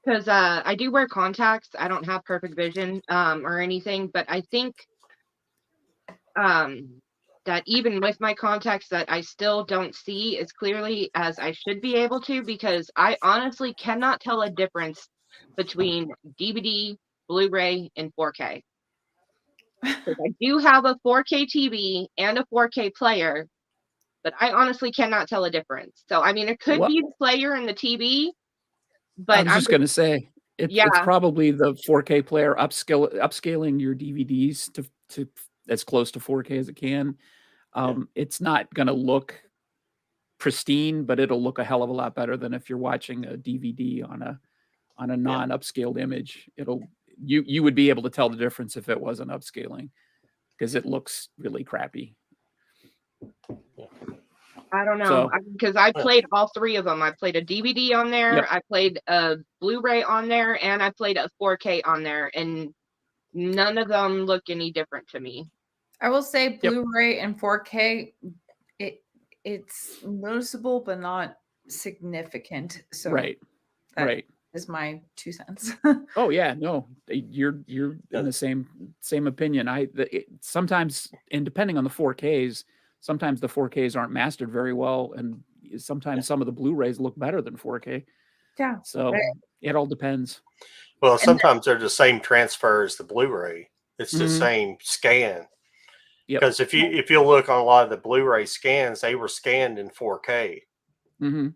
because I do wear contacts. I don't have perfect vision or anything, but I think that even with my contacts that I still don't see as clearly as I should be able to, because I honestly cannot tell a difference between DVD, Blu-ray, and 4K. Because I do have a 4K TV and a 4K player, but I honestly cannot tell a difference. So, I mean, it could be the player and the TV, but I was just going to say, it's probably the 4K player upscaling your DVDs to as close to 4K as it can. It's not going to look pristine, but it'll look a hell of a lot better than if you're watching a DVD on a non-upscaled image. You would be able to tell the difference if it wasn't upscaling, because it looks really crappy. I don't know, because I played all 3 of them. I played a DVD on there, I played a Blu-ray on there, and I played a 4K on there, and none of them look any different to me. I will say Blu-ray and 4K, it's noticeable but not significant. So right. Is my 2 cents. Oh yeah, no, you're in the same opinion. Sometimes, and depending on the 4Ks, sometimes the 4Ks aren't mastered very well, and sometimes some of the Blu-rays look better than 4K. Yeah. So it all depends. Well, sometimes they're the same transfer as the Blu-ray. It's the Mhm. same scan. Yep. Because if you look on a lot of the Blu-ray scans, they were scanned in 4K, hmm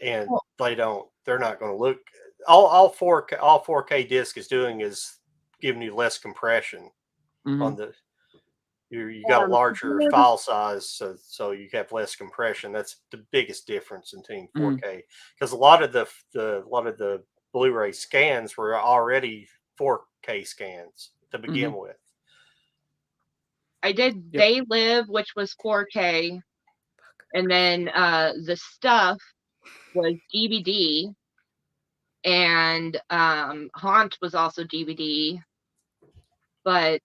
and they're not going to look. All 4K disc is doing is giving you less compression on the. You got a larger file size, so you have less compression. That's the biggest difference between 4K, because a lot of the Blu-ray scans were already 4K scans to begin with. I did They Live, which was 4K, and then The Stuff was DVD, and Haunt was also DVD, but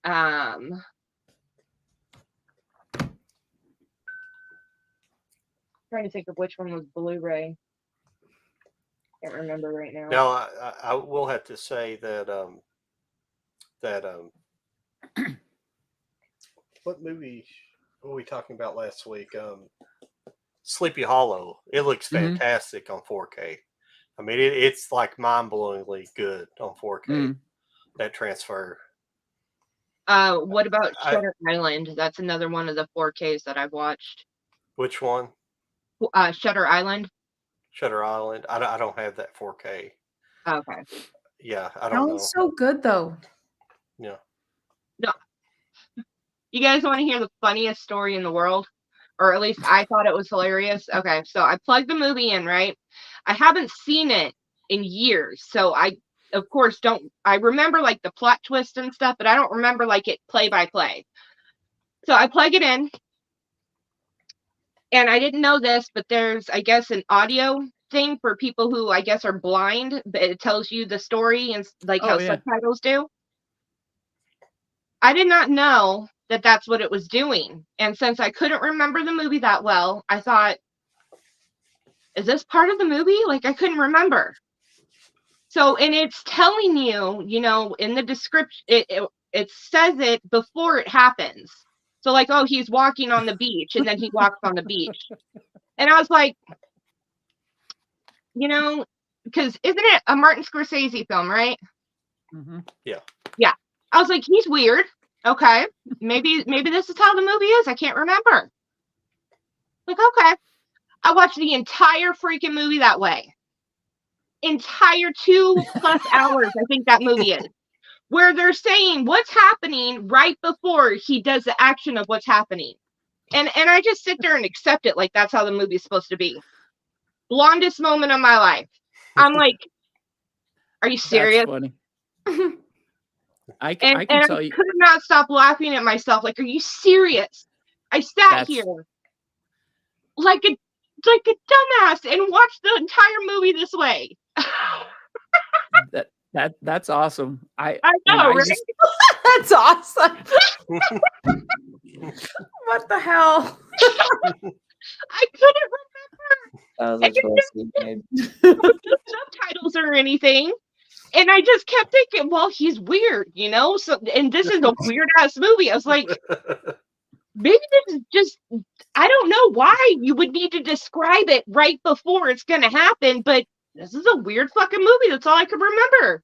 trying to think of which one was Blu-ray. Can't remember right now. Now I will have to say that what movie were we talking about last week? Sleepy Hollow. It looks fantastic on 4K. I mean, it's like mind-blowingly good on 4K. That transfer. What about Shutter Island? That's another one of the 4Ks that I've watched. Which one? Shutter Island. Shutter Island. I don't have that 4K. Okay. Yeah, I don't know. Sounds so good though. Yeah. No. You guys want to hear the funniest story in the world? Or at least I thought it was hilarious. Okay, so I plugged the movie in, right? I haven't seen it in years, so I, of course, I remember like the plot twist and stuff, but I don't remember like it play by play. So I plug it in, and I didn't know this, but there's, I guess, an audio thing for people who, I guess, are blind, but it tells you the story and like how subtitles do. I did not know that that's what it was doing. And since I couldn't remember the movie that well, I thought, is this part of the movie? Like, I couldn't remember. So, and it's telling you, in the description, it says it before it happens. So like, oh, he's walking on the beach, and then he walks on the beach. And I was like, because isn't it a Martin Scorsese film, right? Yeah. Yeah. I was like, he's weird. Okay. Maybe this is how the movie is. I can't remember. Like, okay. I watched the entire freaking movie that way. Entire 2+ hours, I think that movie is. Where they're saying what's happening right before he does the action of what's happening. And I just sit there and accept it like that's how the movie's supposed to be. Blondest moment of my life. I'm like, are you serious? That's funny. I can tell you. I could not stop laughing at myself. Like, are you serious? I sat here like a dumbass and watched the entire movie this way. That's awesome. I know, right? That's awesome. What the hell? I couldn't remember. That was no subtitles or anything. And I just kept thinking, well, he's weird, So, and this is a weird ass movie. I was like, maybe this is just, I don't know why you would need to describe it right before it's going to happen, but this is a weird fucking movie. That's all I could remember.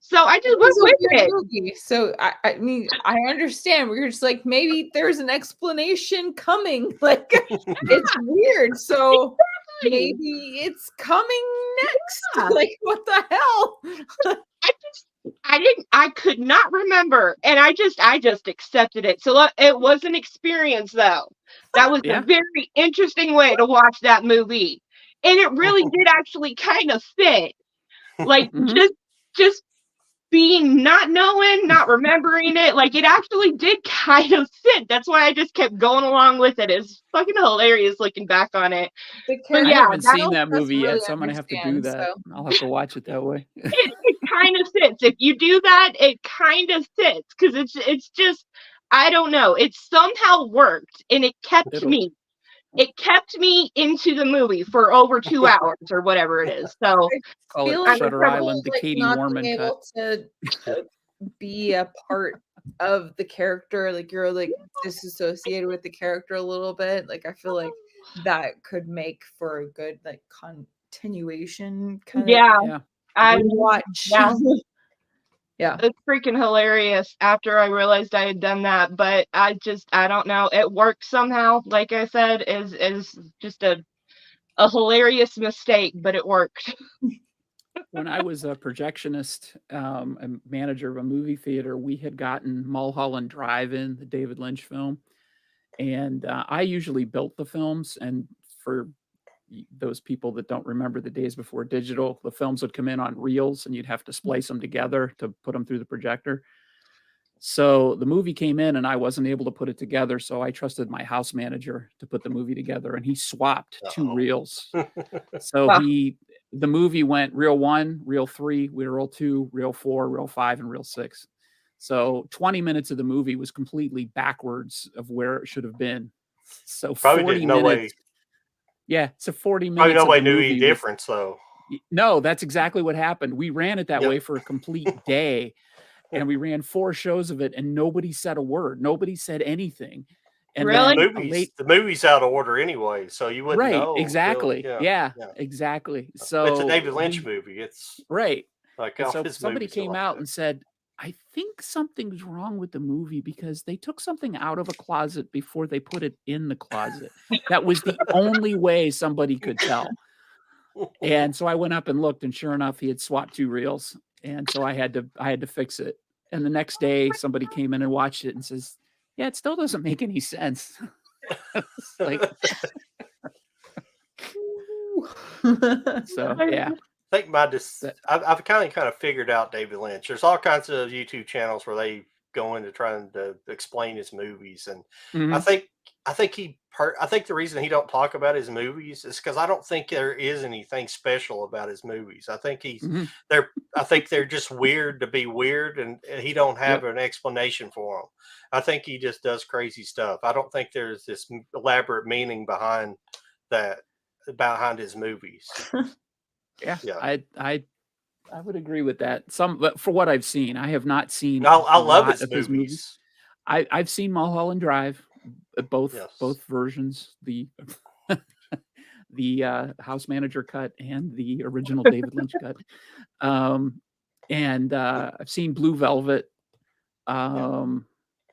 So I just went with it. Movie. So I mean, I understand. We're just like, maybe there's an explanation coming. Like, it's weird. So maybe it's coming next. Yeah. Like, what the hell? I could not remember, and I just accepted it. So it was an experience, though. That was a very interesting way to watch that movie, and it really did actually kind of fit. Like just being not knowing, not remembering it, like it actually did kind of fit. That's why I just kept going along with it. It's fucking hilarious looking back on it. But yeah, I haven't seen that movie yet, so I'm gonna have to do that. So. I'll have to watch it that way. It kind of fits. If you do that, it kind of fits because it's just, I don't know. It somehow worked, and it kept me. It kept me into the movie for over 2 hours or whatever it is. So call it Shutter Island, the Katie Warman cut. To be a part of the character, like you're like disassociated with the character a little bit. Like I feel like that could make for a good like continuation kind of Yeah. I watch. yeah. Yeah. It's freaking hilarious after I realized I had done that, but I don't know. It worked somehow. Like I said, is just a hilarious mistake, but it worked. When I was a projectionist, a manager of a movie theater, we had gotten Mulholland Drive-In, the David Lynch film, and I usually built the films. And for those people that don't remember the days before digital, the films would come in on reels, and you'd have to splice them together to put them through the projector. So the movie came in, and I wasn't able to put it together. So I trusted my house manager to put the movie together, and he swapped 2 reels. So the movie went reel 1, reel 3, reel 2, reel 4, reel 5, and reel 6. So 20 minutes of the movie was completely backwards of where it should have been. So Probably 40 didn't know minutes. Yeah, so 40 Probably minutes of nobody the knew any movie was, difference though. no, that's exactly what happened. We ran it that Yep. way for a complete day, and we ran 4 shows of it, and nobody said a word. Nobody said anything. And Really? then The movie's out of order anyway, so you wouldn't right, know. exactly. Really. Yeah, Yeah. exactly. It's a So David Lynch movie. It's right. like And all so his somebody movies are came like out that. and said, I think something's wrong with the movie because they took something out of a closet before they put it in the closet. That was the only way somebody could tell. And so I went up and looked, and sure enough, he had swapped 2 reels. And so I had to fix it. And the next day somebody came in and watched it and says, yeah, it still doesn't make any sense. It's like, so yeah. I think I've kind of figured out David Lynch. There's all kinds of YouTube channels where they go into trying to explain his movies, and I Mhm. think I think the reason he don't talk about his movies is because I don't think there is anything special about his movies. I think Mhm. they're just weird to be weird, and he don't have Yep. an explanation for them. I think he just does crazy stuff. I don't think there's this elaborate meaning behind his movies. Yeah. Yeah. I would agree with that. But for what I've seen, I have not seen I a love lot his of his movies. movies. I've seen Mulholland Drive, both Yes. versions, the the house manager cut and the original David Lynch cut. And I've seen Blue Velvet. I'm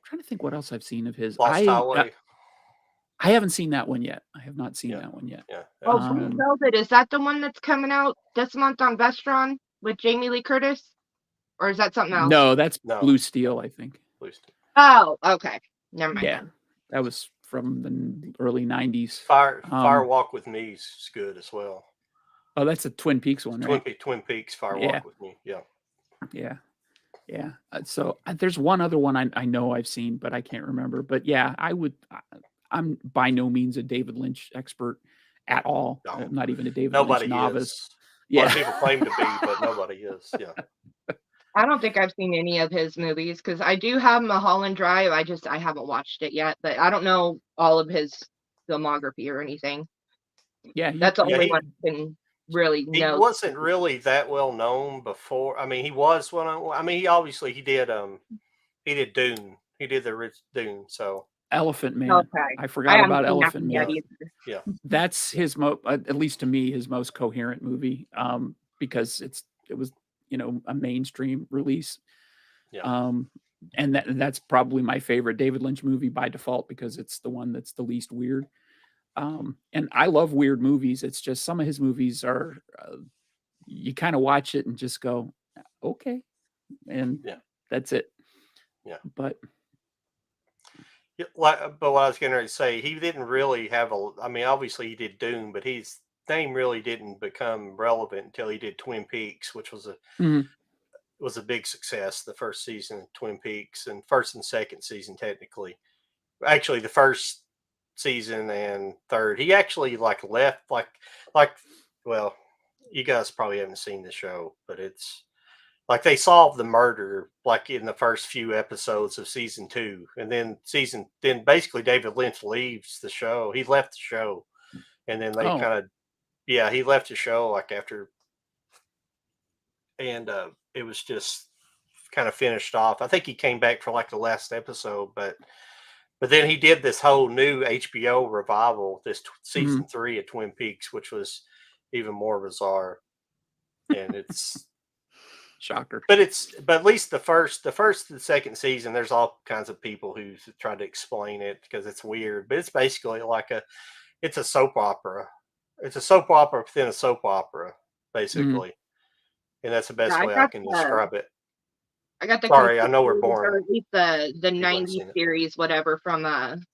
trying to think what else I've seen of his. Lost Highway. I haven't seen that one yet. I have not seen Yeah. that one yet. Yeah. Oh, Blue Velvet, is that the one that's coming out this month on Vestron with Jamie Lee Curtis? Or is that something else? No, that's No. Blue Steel, I think. Blue Steel. Oh, okay. Never mind. Yeah, then. that was from the early 90s. Fire Walk with Me is good as well. Oh, that's a Twin Peaks one, right? Twin Peaks, Fire Yeah. Walk with Me. Yeah. Yeah. Yeah. So there's one other one I know I've seen, but I can't remember. But yeah, I'm by no means a David Lynch expert at all. No. I'm not even a David Nobody Lynch novice. is. Yeah. A lot of people claim to be, but nobody is. Yeah. I don't think I've seen any of his movies because I do have Mulholland Drive. I haven't watched it yet, but I don't know all of his filmography or anything. Yeah. That's the only one I can really know. He wasn't really that well known before. I mean, he was he obviously he did Dune. He did the Dune. So Elephant Man. Okay. I forgot about Elephant Man. Man. Yeah. That's his at least to me, his most coherent movie. Because it was, a mainstream release. Yeah. And that's probably my favorite David Lynch movie by default because it's the one that's the least weird. And I love weird movies. It's just some of his movies are, you kind of watch it and just go, okay. And that's it. Yeah. But what I was going to say, he didn't really have obviously he did Dune, but his name really didn't become relevant until he did Twin Peaks, which was a big success. The first season of Twin Peaks, and first and second season technically. Actually, the first season and third, he actually left well, you guys probably haven't seen the show, but it's they solved the murder in the first few episodes of season 2, and then basically David Lynch leaves the show. He left the show, and then they he left the show after, and it was just kind of finished off. I think he came back for like the last episode, but then he did this whole new HBO revival, this season 3 of Twin Peaks, which was even more bizarre. And it's Shocker. but at least the first and second season, there's all kinds of people who tried to explain it because it's weird. But it's basically like it's a soap opera. It's a soap opera within a soap opera, basically. And that's the best way I can describe it. I got the Sorry, I know we're or boring. at least the People haven't 90s seen it. series, whatever, from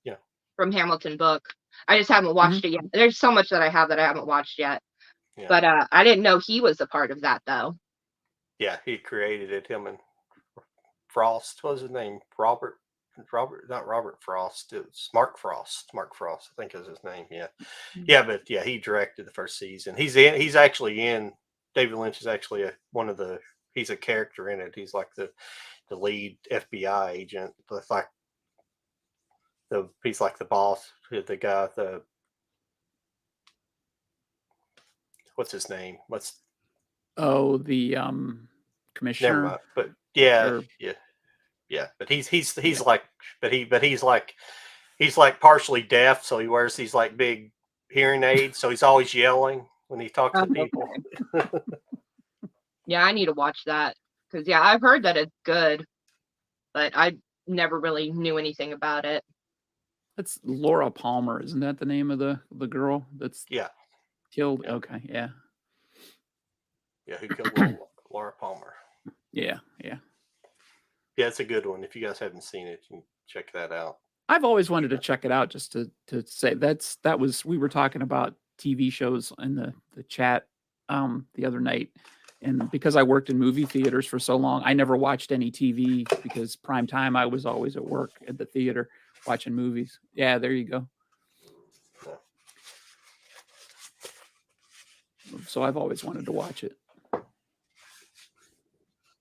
Yeah. from Hamilton book. I just haven't watched it yet. There's so much that I have that I haven't watched yet. Yeah. But I didn't know he was a part of that though. Yeah, he created it. Him and Frost. What was his name? Robert, not Robert Frost. It was Mark Frost. Mark Frost, I think is his name. Yeah, yeah. But yeah, he directed the first season. He's actually in. David Lynch is actually he's a character in it. He's like the lead FBI agent. It's like he's like the boss. The guy. What's his name? The commissioner. Never mind. But yeah. But he's like partially deaf, so he wears these like big hearing aids, so he's always yelling when he talks to people. Okay. Yeah, I need to watch that because I've heard that it's good, but I never really knew anything about it. That's Laura Palmer, isn't that the name of the girl that's killed? Yeah. Okay, yeah. Yeah, who killed Laura Palmer? Yeah. Yeah, it's a good one. If you guys haven't seen it, you can check that out. I've always wanted to check it out just to say we were talking about TV shows in the chat the other night. And because I worked in movie theaters for so long, I never watched any TV because prime time I was always at work at the theater watching movies. Yeah, there you go. So I've always wanted to watch it.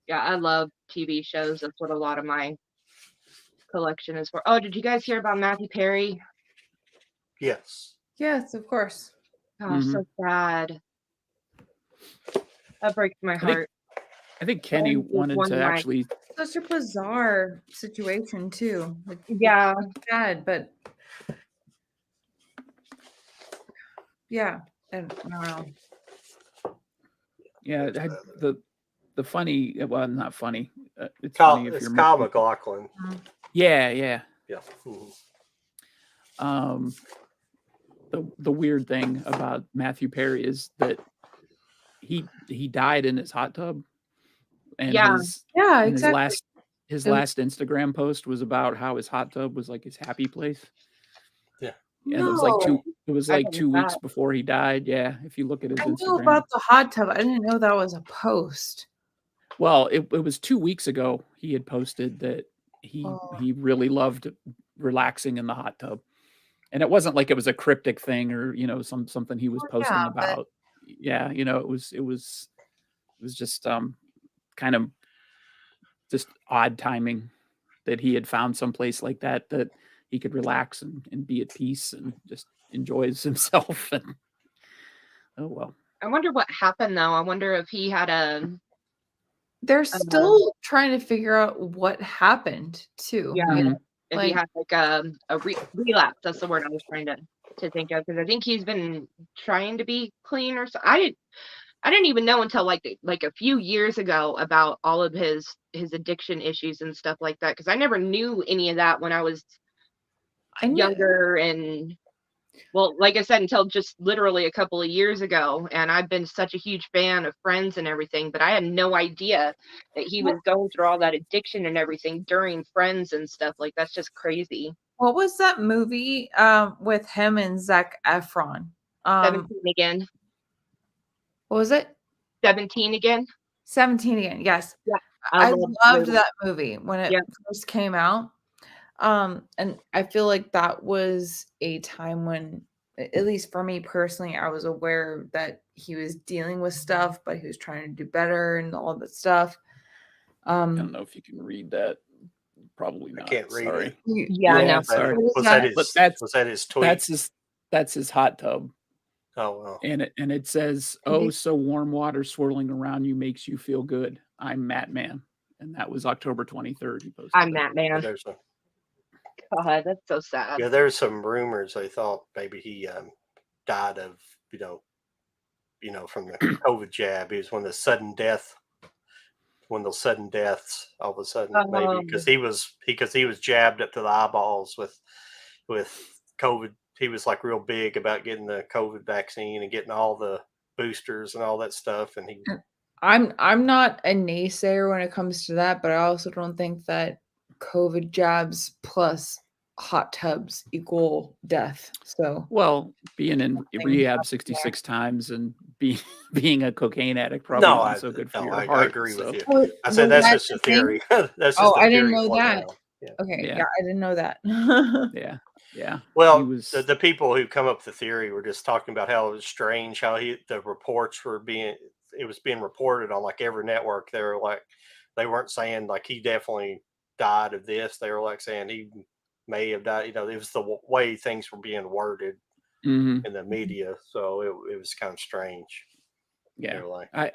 Yeah, I love TV shows. That's what a lot of my collection is for. Oh, did you guys hear about Matthew Perry? Yes. Yes, of course. Oh, so sad. That breaks my heart. I think Kenny wanted to actually. Such a bizarre situation too. Like, yeah, sad, but yeah, and I don't know. Yeah, the funny, well, not funny. It's Kyle, funny if you're Kyle MacLachlan. Yeah. Mm-hmm. The weird thing about Matthew Perry is that he died in his hot tub, and exactly. his last Instagram post was about how his hot tub was like his happy place. Yeah, and it was like 2 weeks before he died. Yeah, if you look at his Instagram. I knew about the hot tub. I didn't know that was a post. Well, it was 2 weeks ago. He had posted that he really loved relaxing in the hot tub, and it wasn't like it was a cryptic thing or something he was posting about. Yeah, it was just kind of just odd timing that he had found some place like that he could relax and be at peace and just enjoys himself. And oh well. I wonder what happened though. I wonder if he had they're still trying to figure out what happened too. Yeah. If he had like a relapse, that's the word I was trying to think of, because I think he's been trying to be clean or so. I didn't even know until like a few years ago about all of his addiction issues and stuff like that, because I never knew any of that when I was younger. And well, like I said, until just literally a couple of years ago. And I've been such a huge fan of Friends and everything, but I had no idea that he was going through all that addiction and everything during Friends and stuff. Like, that's just crazy. What was that movie with him and Zac Efron? 17 again. What was it? 17 again. 17 again. Yes. Yeah. I loved that movie when it first came out. And I feel like that was a time when, at least for me personally, I was aware that he was dealing with stuff, but he was trying to do better and all of that stuff. I don't know if you can read that. Probably not. I can't read it. Yeah, no. Sorry. Was that his tweet? That's his hot tub. Oh, wow. And it says, "Oh, so warm water swirling around you makes you feel good. I'm Matt Man." and that was October 23rd. He posted I'm that. that Yeah, man. God, that's so sad. yeah, there's some rumors they thought maybe he died of from the COVID jab. He was one of those sudden deaths all of a sudden, maybe because he was jabbed up to the eyeballs with COVID. He was like real big about getting the COVID vaccine and getting all the boosters and all that stuff, and he I'm not a naysayer when it comes to that, but I also don't think that COVID jabs plus hot tubs equal death. So Well, being in Something rehab happened 66 times and being a cocaine addict probably no, wasn't so good for your I heart. agree with So you. Was- I said was that's that just a the thing? theory. That's just Oh, a I didn't theory know floating that. around. Yeah. Okay, Yeah. yeah, I didn't know that. yeah, he Well, was. the people who come up with the theory were just talking about how it was strange how the reports were being reported on like every network. They were like they weren't saying like he definitely died of this. They were like saying he may have died. It was the way things were being worded Mhm. in the media, so it was kind of strange. They Yeah, were like I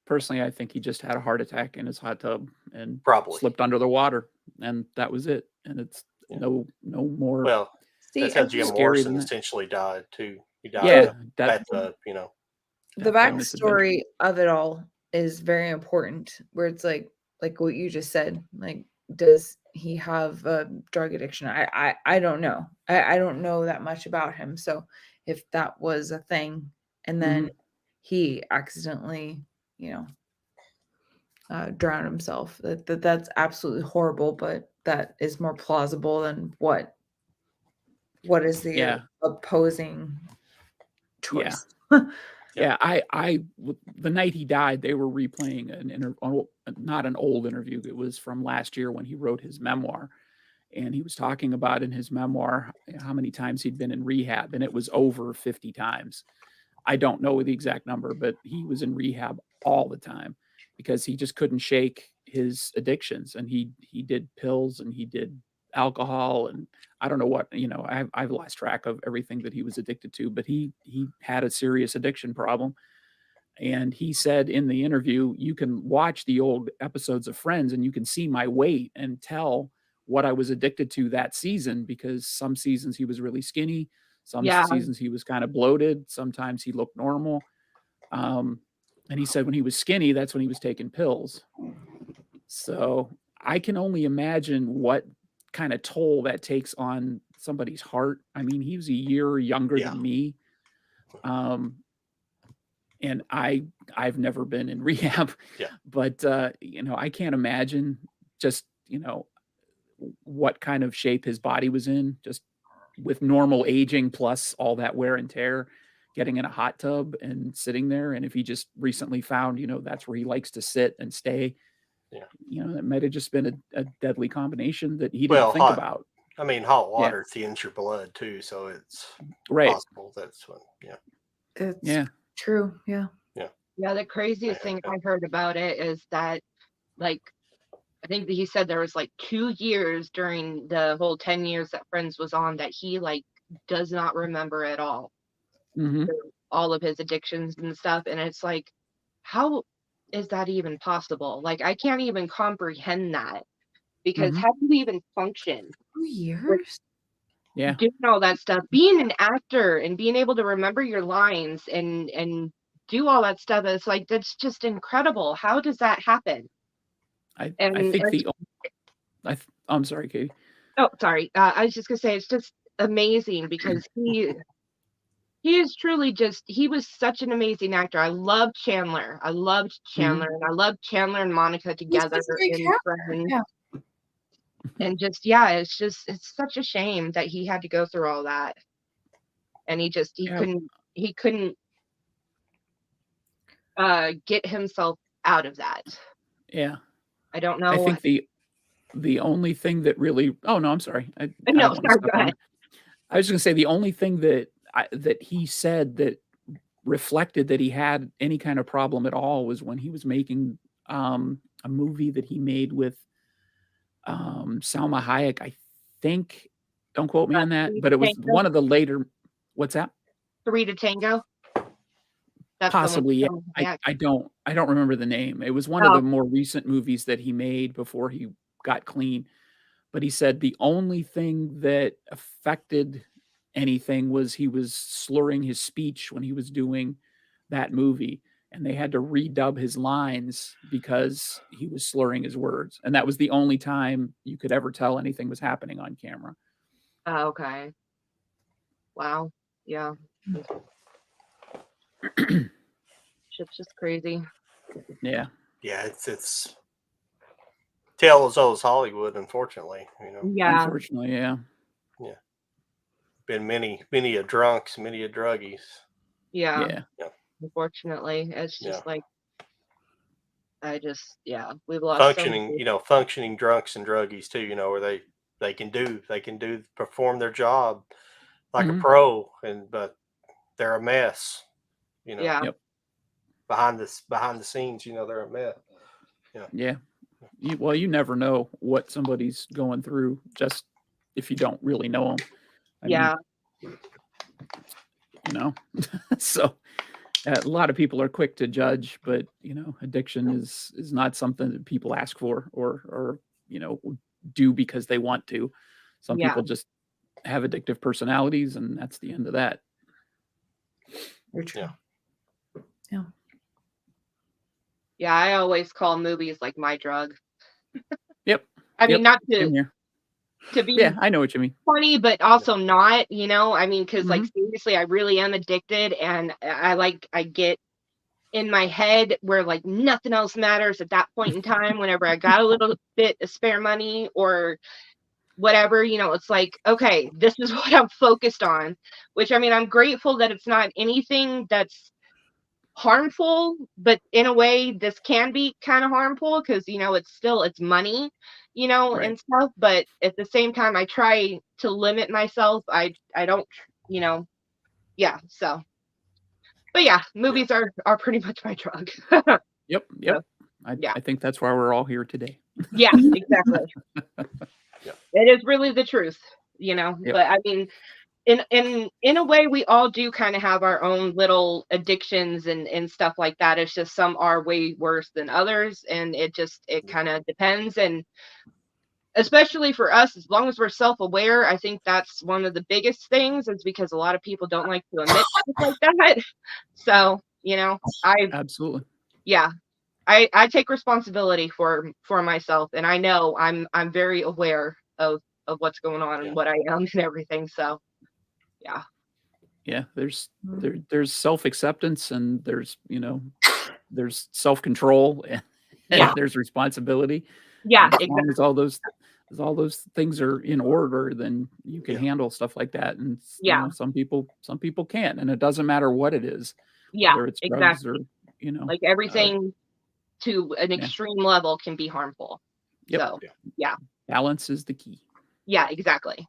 personally, I think he just had a heart attack in his hot tub and probably. slipped under the water, and that was it. And it's Yeah. no more Well, See, that's how I Jim think scary Morrison than that. essentially died too. He died Yeah, in a that bathtub. the that famous adventure. backstory of it all is very important. Where it's like what you just said. Like, does he have a drug addiction? I don't know. I don't know that much about him. So if that was a thing, and then he accidentally, drown himself. That's absolutely horrible, but that is more plausible than what is the Yeah. opposing Yeah. choice. Yeah, the night he died, they were replaying not an old interview. It was from last year when he wrote his memoir, and he was talking about in his memoir how many times he'd been in rehab, and it was over 50 times. I don't know the exact number, but he was in rehab all the time because he just couldn't shake his addictions, and he did pills and he did alcohol, and I don't know what, I've lost track of everything that he was addicted to, but he had a serious addiction problem. And he said in the interview, you can watch the old episodes of Friends and you can see my weight and tell what I was addicted to that season, because some seasons he was really skinny, some Yeah. seasons he was kind of bloated, sometimes he looked normal. And he said when he was skinny, that's when he was taking pills. So I can only imagine what kind of toll that takes on somebody's heart. I mean, he was a year younger Yeah. than me. And I've never been in rehab, Yeah. but I can't imagine just, what kind of shape his body was in, just with normal aging plus all that wear and tear, getting in a hot tub and sitting there. And if he just recently found, that's where he likes to sit and stay, it might have just been a deadly combination that he didn't think about. I mean, hot water thins your blood too, so it's Right. possible that's what. It's true. Yeah. Yeah, the craziest thing I heard about it is that, like, I think that he said there was like 2 years during the whole 10 years that Friends was on that he like does not remember at all. All of his addictions and stuff. And it's like, how is that even possible? Like, I can't even comprehend that, because how do you even function 2 years? Yeah. doing all that stuff, being an actor and being able to remember your lines and do all that stuff? It's like, that's just incredible. How does that happen? I think I'm sorry, Katie. Oh, sorry. I was just gonna say, it's just amazing because he is truly he was such an amazing actor. I loved Chandler. And I loved Chandler and Monica together in Friends. Yeah. And it's such a shame that he had to go through all that. And he couldn't get himself out of that. Yeah. I don't know. I think the only thing that really, oh no, I'm sorry. I No, don't wanna sorry, step go on ahead. it. I was gonna say the only thing that he said that reflected that he had any kind of problem at all was when he was making a movie that he made with Salma Hayek. I think, don't quote me on that, but it was one of the later. What's that? 3 to Tango. That's the one. Possibly, yeah. Yeah. I don't remember the name. It was one of Oh, the more recent movies that he made before he got clean. But he said the only thing that affected anything was he was slurring his speech when he was doing that movie, and they had to redub his lines because he was slurring his words, and that was the only time you could ever tell anything was happening on camera. okay. Wow. Yeah. Shit's just crazy. Yeah. Yeah, it's tale as old as Hollywood, unfortunately. You know, Yeah. Unfortunately, yeah. been many a drunks, many a druggies. Yeah. Yeah. Unfortunately, it's Yeah. just like we've lost so many. Functioning drunks and druggies too. You know, where they can perform their job like a Mhm. pro, but they're a mess. You know, Yeah. Yep. behind the scenes, they're a mess. Yeah. You never know what somebody's going through just if you don't really know them. Yeah. So a lot of people are quick to judge, but addiction is not something that people ask for or do because they want to. Some Yeah. people just have addictive personalities, and that's the end of that. Very true. Yeah. Yeah. I always call movies like my drug. Yep. I mean, not Same here. to be Yeah, I know what you mean. funny, but also not, I mean, because like Mhm. seriously, I really am addicted, and I get in my head where like nothing else matters at that point in time. Whenever I got a little bit of spare money or whatever, it's like, okay, this is what I'm focused on. Which, I mean, I'm grateful that it's not anything that's harmful, but in a way this can be kind of harmful because it's money, Right. and stuff, but at the same time I try to limit myself. I don't, yeah, so, but yeah, movies are pretty much my drug. Yep. So, yeah. I think that's why we're all here today. Yeah, exactly. Yeah. It is really the truth, Yep. but I mean, in a way we all do kind of have our own little addictions and stuff like that. It's just some are way worse than others, and it kind of depends. And especially for us, as long as we're self-aware, I think that's one of the biggest things, is because a lot of people don't like to admit stuff like that. So Absolutely. I take responsibility for myself, and I know I'm very aware of what's going on and what I am and everything. So Yeah, there's self-acceptance, and there's self-control, and Yeah. there's responsibility. Yeah, As exactly. long as all those things are in order, then you can handle stuff like that. And Yeah. some people can't, and it doesn't matter what it is, Yeah, whether it's drugs or exactly. Like everything to an yeah. extreme level can be harmful. Yep. So yeah. Balance is the key. Yeah, exactly.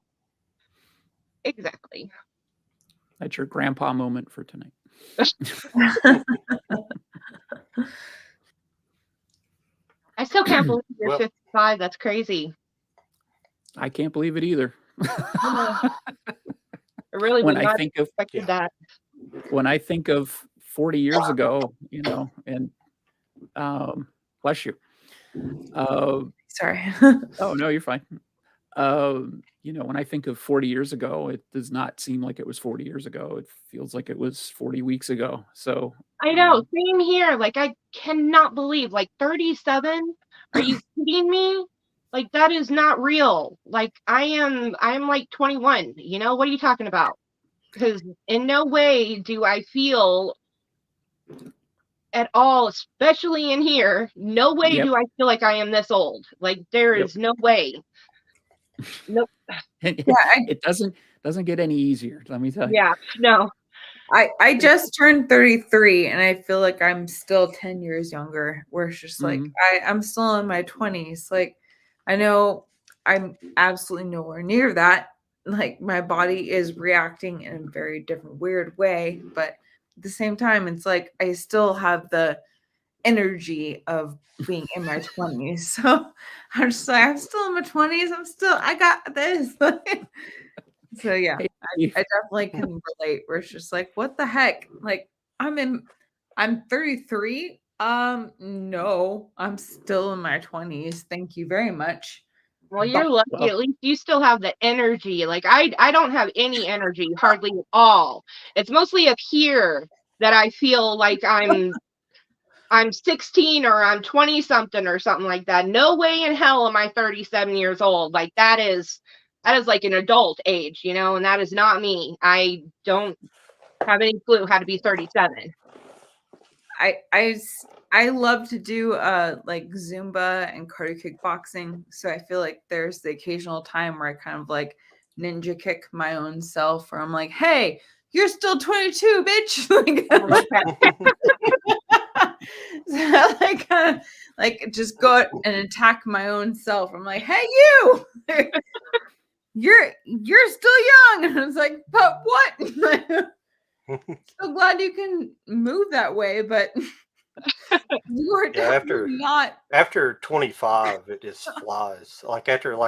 Exactly. That's your grandpa moment for tonight. I still can't believe you're 55. That's crazy. I can't believe it either. I really When would I not think of expected that. when I think of 40 years ago, and bless you. Sorry. Oh no, you're fine. When I think of 40 years ago, it does not seem like it was 40 years ago. It feels like it was 40 weeks ago. So I know, same here. Like I cannot believe, like 37. Are you kidding me? Like that is not real. Like I'm like 21. What are you talking about? Because in no way do I feel at all, especially in here, no way Yep. do I feel like I am this old. Like there is no way. Nope. It doesn't get any easier, let me tell you. Yeah, no. I just turned 33 and I feel like I'm still 10 years younger, where it's just like I'm still in my 20s. Like I know I'm absolutely nowhere near that. Like my body is reacting in a very different, weird way, but at the same time, it's like I still have the energy of being in my 20s. So I'm just like, I'm still in my 20s. I got this. So yeah, I definitely can relate, where it's just like, what the heck? Like I'm in I'm 33. No, I'm still in my 20s. Thank you very much. Well, you're lucky. Well, At least you still have the energy. Like I don't have any energy, hardly at all. It's mostly up here that I feel like I'm 16 or I'm 20 something or something like that. No way in hell am I 37 years old. Like that is like an adult age, you know, and that is not me. I don't have any clue how to be 37. I love to do like Zumba and cardio kickboxing. So I feel like there's the occasional time where I kind of like ninja kick my own self, where I'm like, hey, you're still 22, bitch. So I like kind of like just go out and attack my own self. I'm like, hey, you, you're still young. And it's like, but what? So glad you can move that way, but you are definitely not. After 25, it just flies. Like after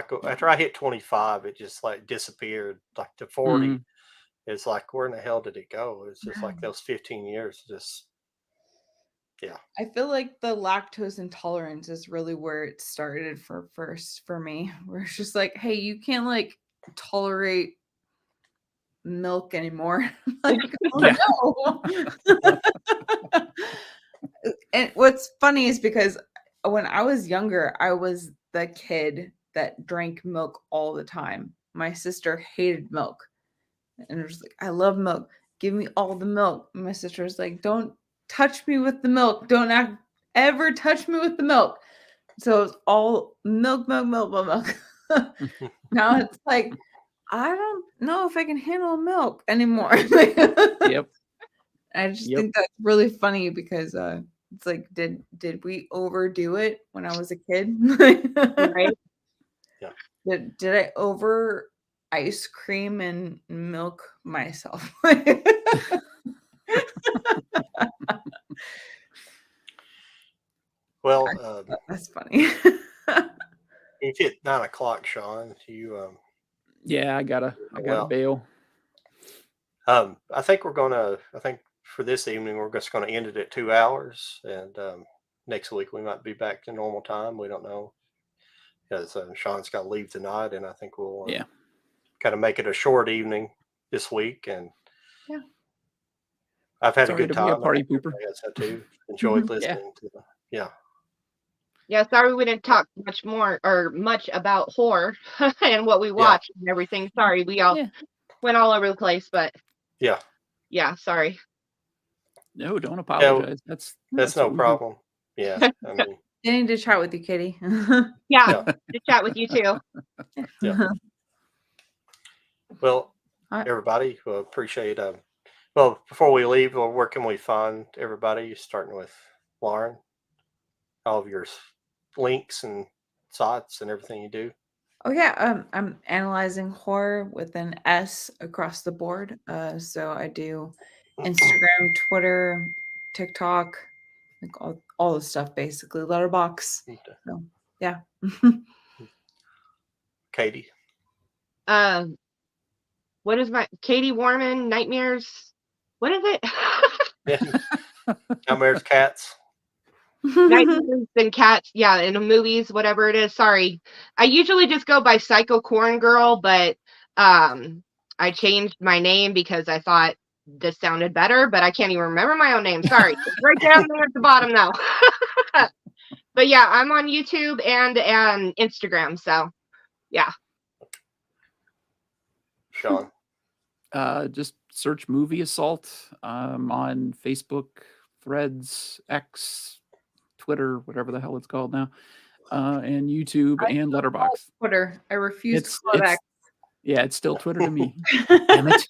I hit 25, it just like disappeared. Like to 40, it's like where in the hell did it go? It's just like those 15 years. Just yeah. I feel like the lactose intolerance is really where it started for me. Where it's just like, hey, you can't like tolerate milk anymore. Like, oh no. And what's funny is because when I was younger, I was the kid that drank milk all the time. My sister hated milk. And it was like, I love milk. Give me all the milk. And my sister was like, don't touch me with the milk. Don't ever touch me with the milk. So it's all milk. Now it's like, I don't know if I can handle milk anymore. Yep. I just think that's really funny because it's like, did we overdo it when I was a kid? Right? Yeah. Did I over ice cream and milk myself? Well, That's funny. you hit 9 o'clock, Sean. You Yeah, I gotta bail. I think for this evening we're just gonna end it at 2 hours, and next week we might be back to normal time. We don't know because Sean's got to leave tonight, and I think we'll kind of make it a short evening this week. And I've had a good time. Party pooper. Yes, I too enjoyed listening to the Yeah, sorry we didn't talk much about horror and what we watched and everything. Sorry, we all went all over the place, but yeah, sorry. No, don't apologize. That's no problem. Yeah, I mean, I need to chat with you, Katie. Yeah, to chat with you too. Yeah. Well, everybody, we'll appreciate. Well, before we leave, where can we find everybody? Starting with Lauren, all of your links and sites and everything you do. Oh yeah, I'm analyzing horror with an S across the board. So I do Instagram, Twitter, TikTok, like all the stuff basically. Letterbox. So yeah. Katie. What is my Katie Warman Nightmares? What is it? Nightmares, Cats. Nightmares and Cats, yeah, in the movies, whatever it is. Sorry, I usually just go by Psycho Corn Girl, but I changed my name because I thought this sounded better, but I can't even remember my own name. Sorry, it's right down there at the bottom now. But yeah, I'm on YouTube and Instagram, so yeah. Sean. Just search Movie Assault on Facebook, Threads, X, Twitter, whatever the hell it's called now, and YouTube and Letterboxd. Twitter. I refuse to call it X. Yeah, it's still Twitter to me. Damn it.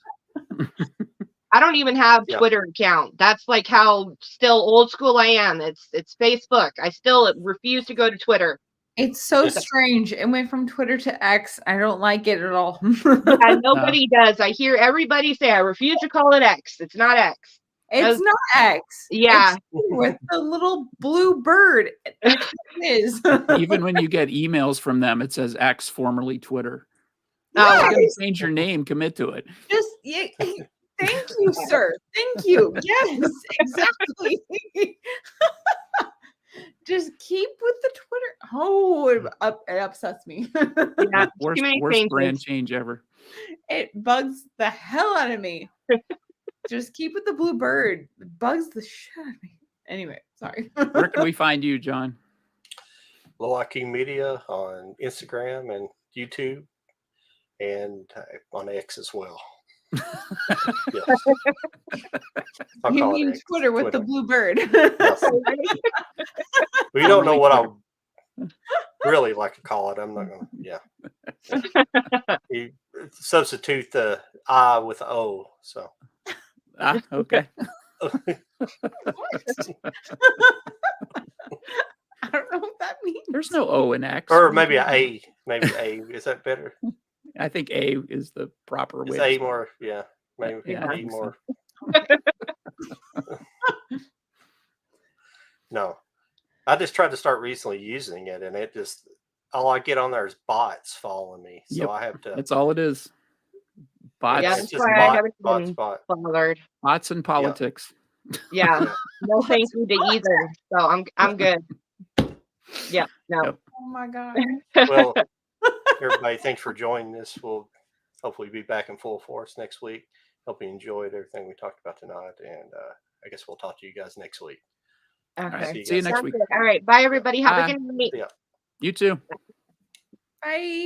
I don't even have Twitter account. That's like how still old school I am. It's Facebook. I still refuse to go to Twitter. It's so strange. It went from Twitter to X. I don't like it at all. Yeah, nobody does. I hear everybody say I refuse to call it X. It's not X. It's not X. Yeah. It's with the little blue bird. It is. Even when you get emails from them, it says X, formerly Twitter. Oh, you're gonna change your name, commit to it. Just Thank you, sir. Thank you. Yes, exactly. Just keep with the Twitter. Oh, it upsets me. Yeah, Worst, too many worst brand changes. change ever. It bugs the hell out of me. Just keep with the blue bird. It bugs the shit out of me. Anyway, sorry. Where can we find you, John? Low IQ Media on Instagram and YouTube, and on X as well. Yes. I'll You call mean it X. Twitter with the blue bird? Yes. We don't know what I really like to call it. I'm not going to, yeah. You substitute the I with O. So, Okay. I don't know what that means. There's no O in X. or maybe A. Maybe A. Is that better? I think A is the proper Is way. A to spell more? Yeah. Maybe Yeah, I A think so. more. No. I just tried to start recently using it, and it just, all I get on there is bots following me. So Yep. I have to. That's all it is. Bots, Yeah, It's that's just why I bot, haven't bot, been bot. bothered. bots and politics. Yeah, Yeah. no thank you to either. So I'm good. Yeah, no. Yep. Oh my god. Well, everybody, thanks for joining us. We'll hopefully be back in full force next week. Hope you enjoyed everything we talked about tonight, and I guess we'll talk to you guys next week. Okay. See you next Sounds week. good. All right. Bye, everybody. Have Bye. a good night. Yeah. You too. Bye.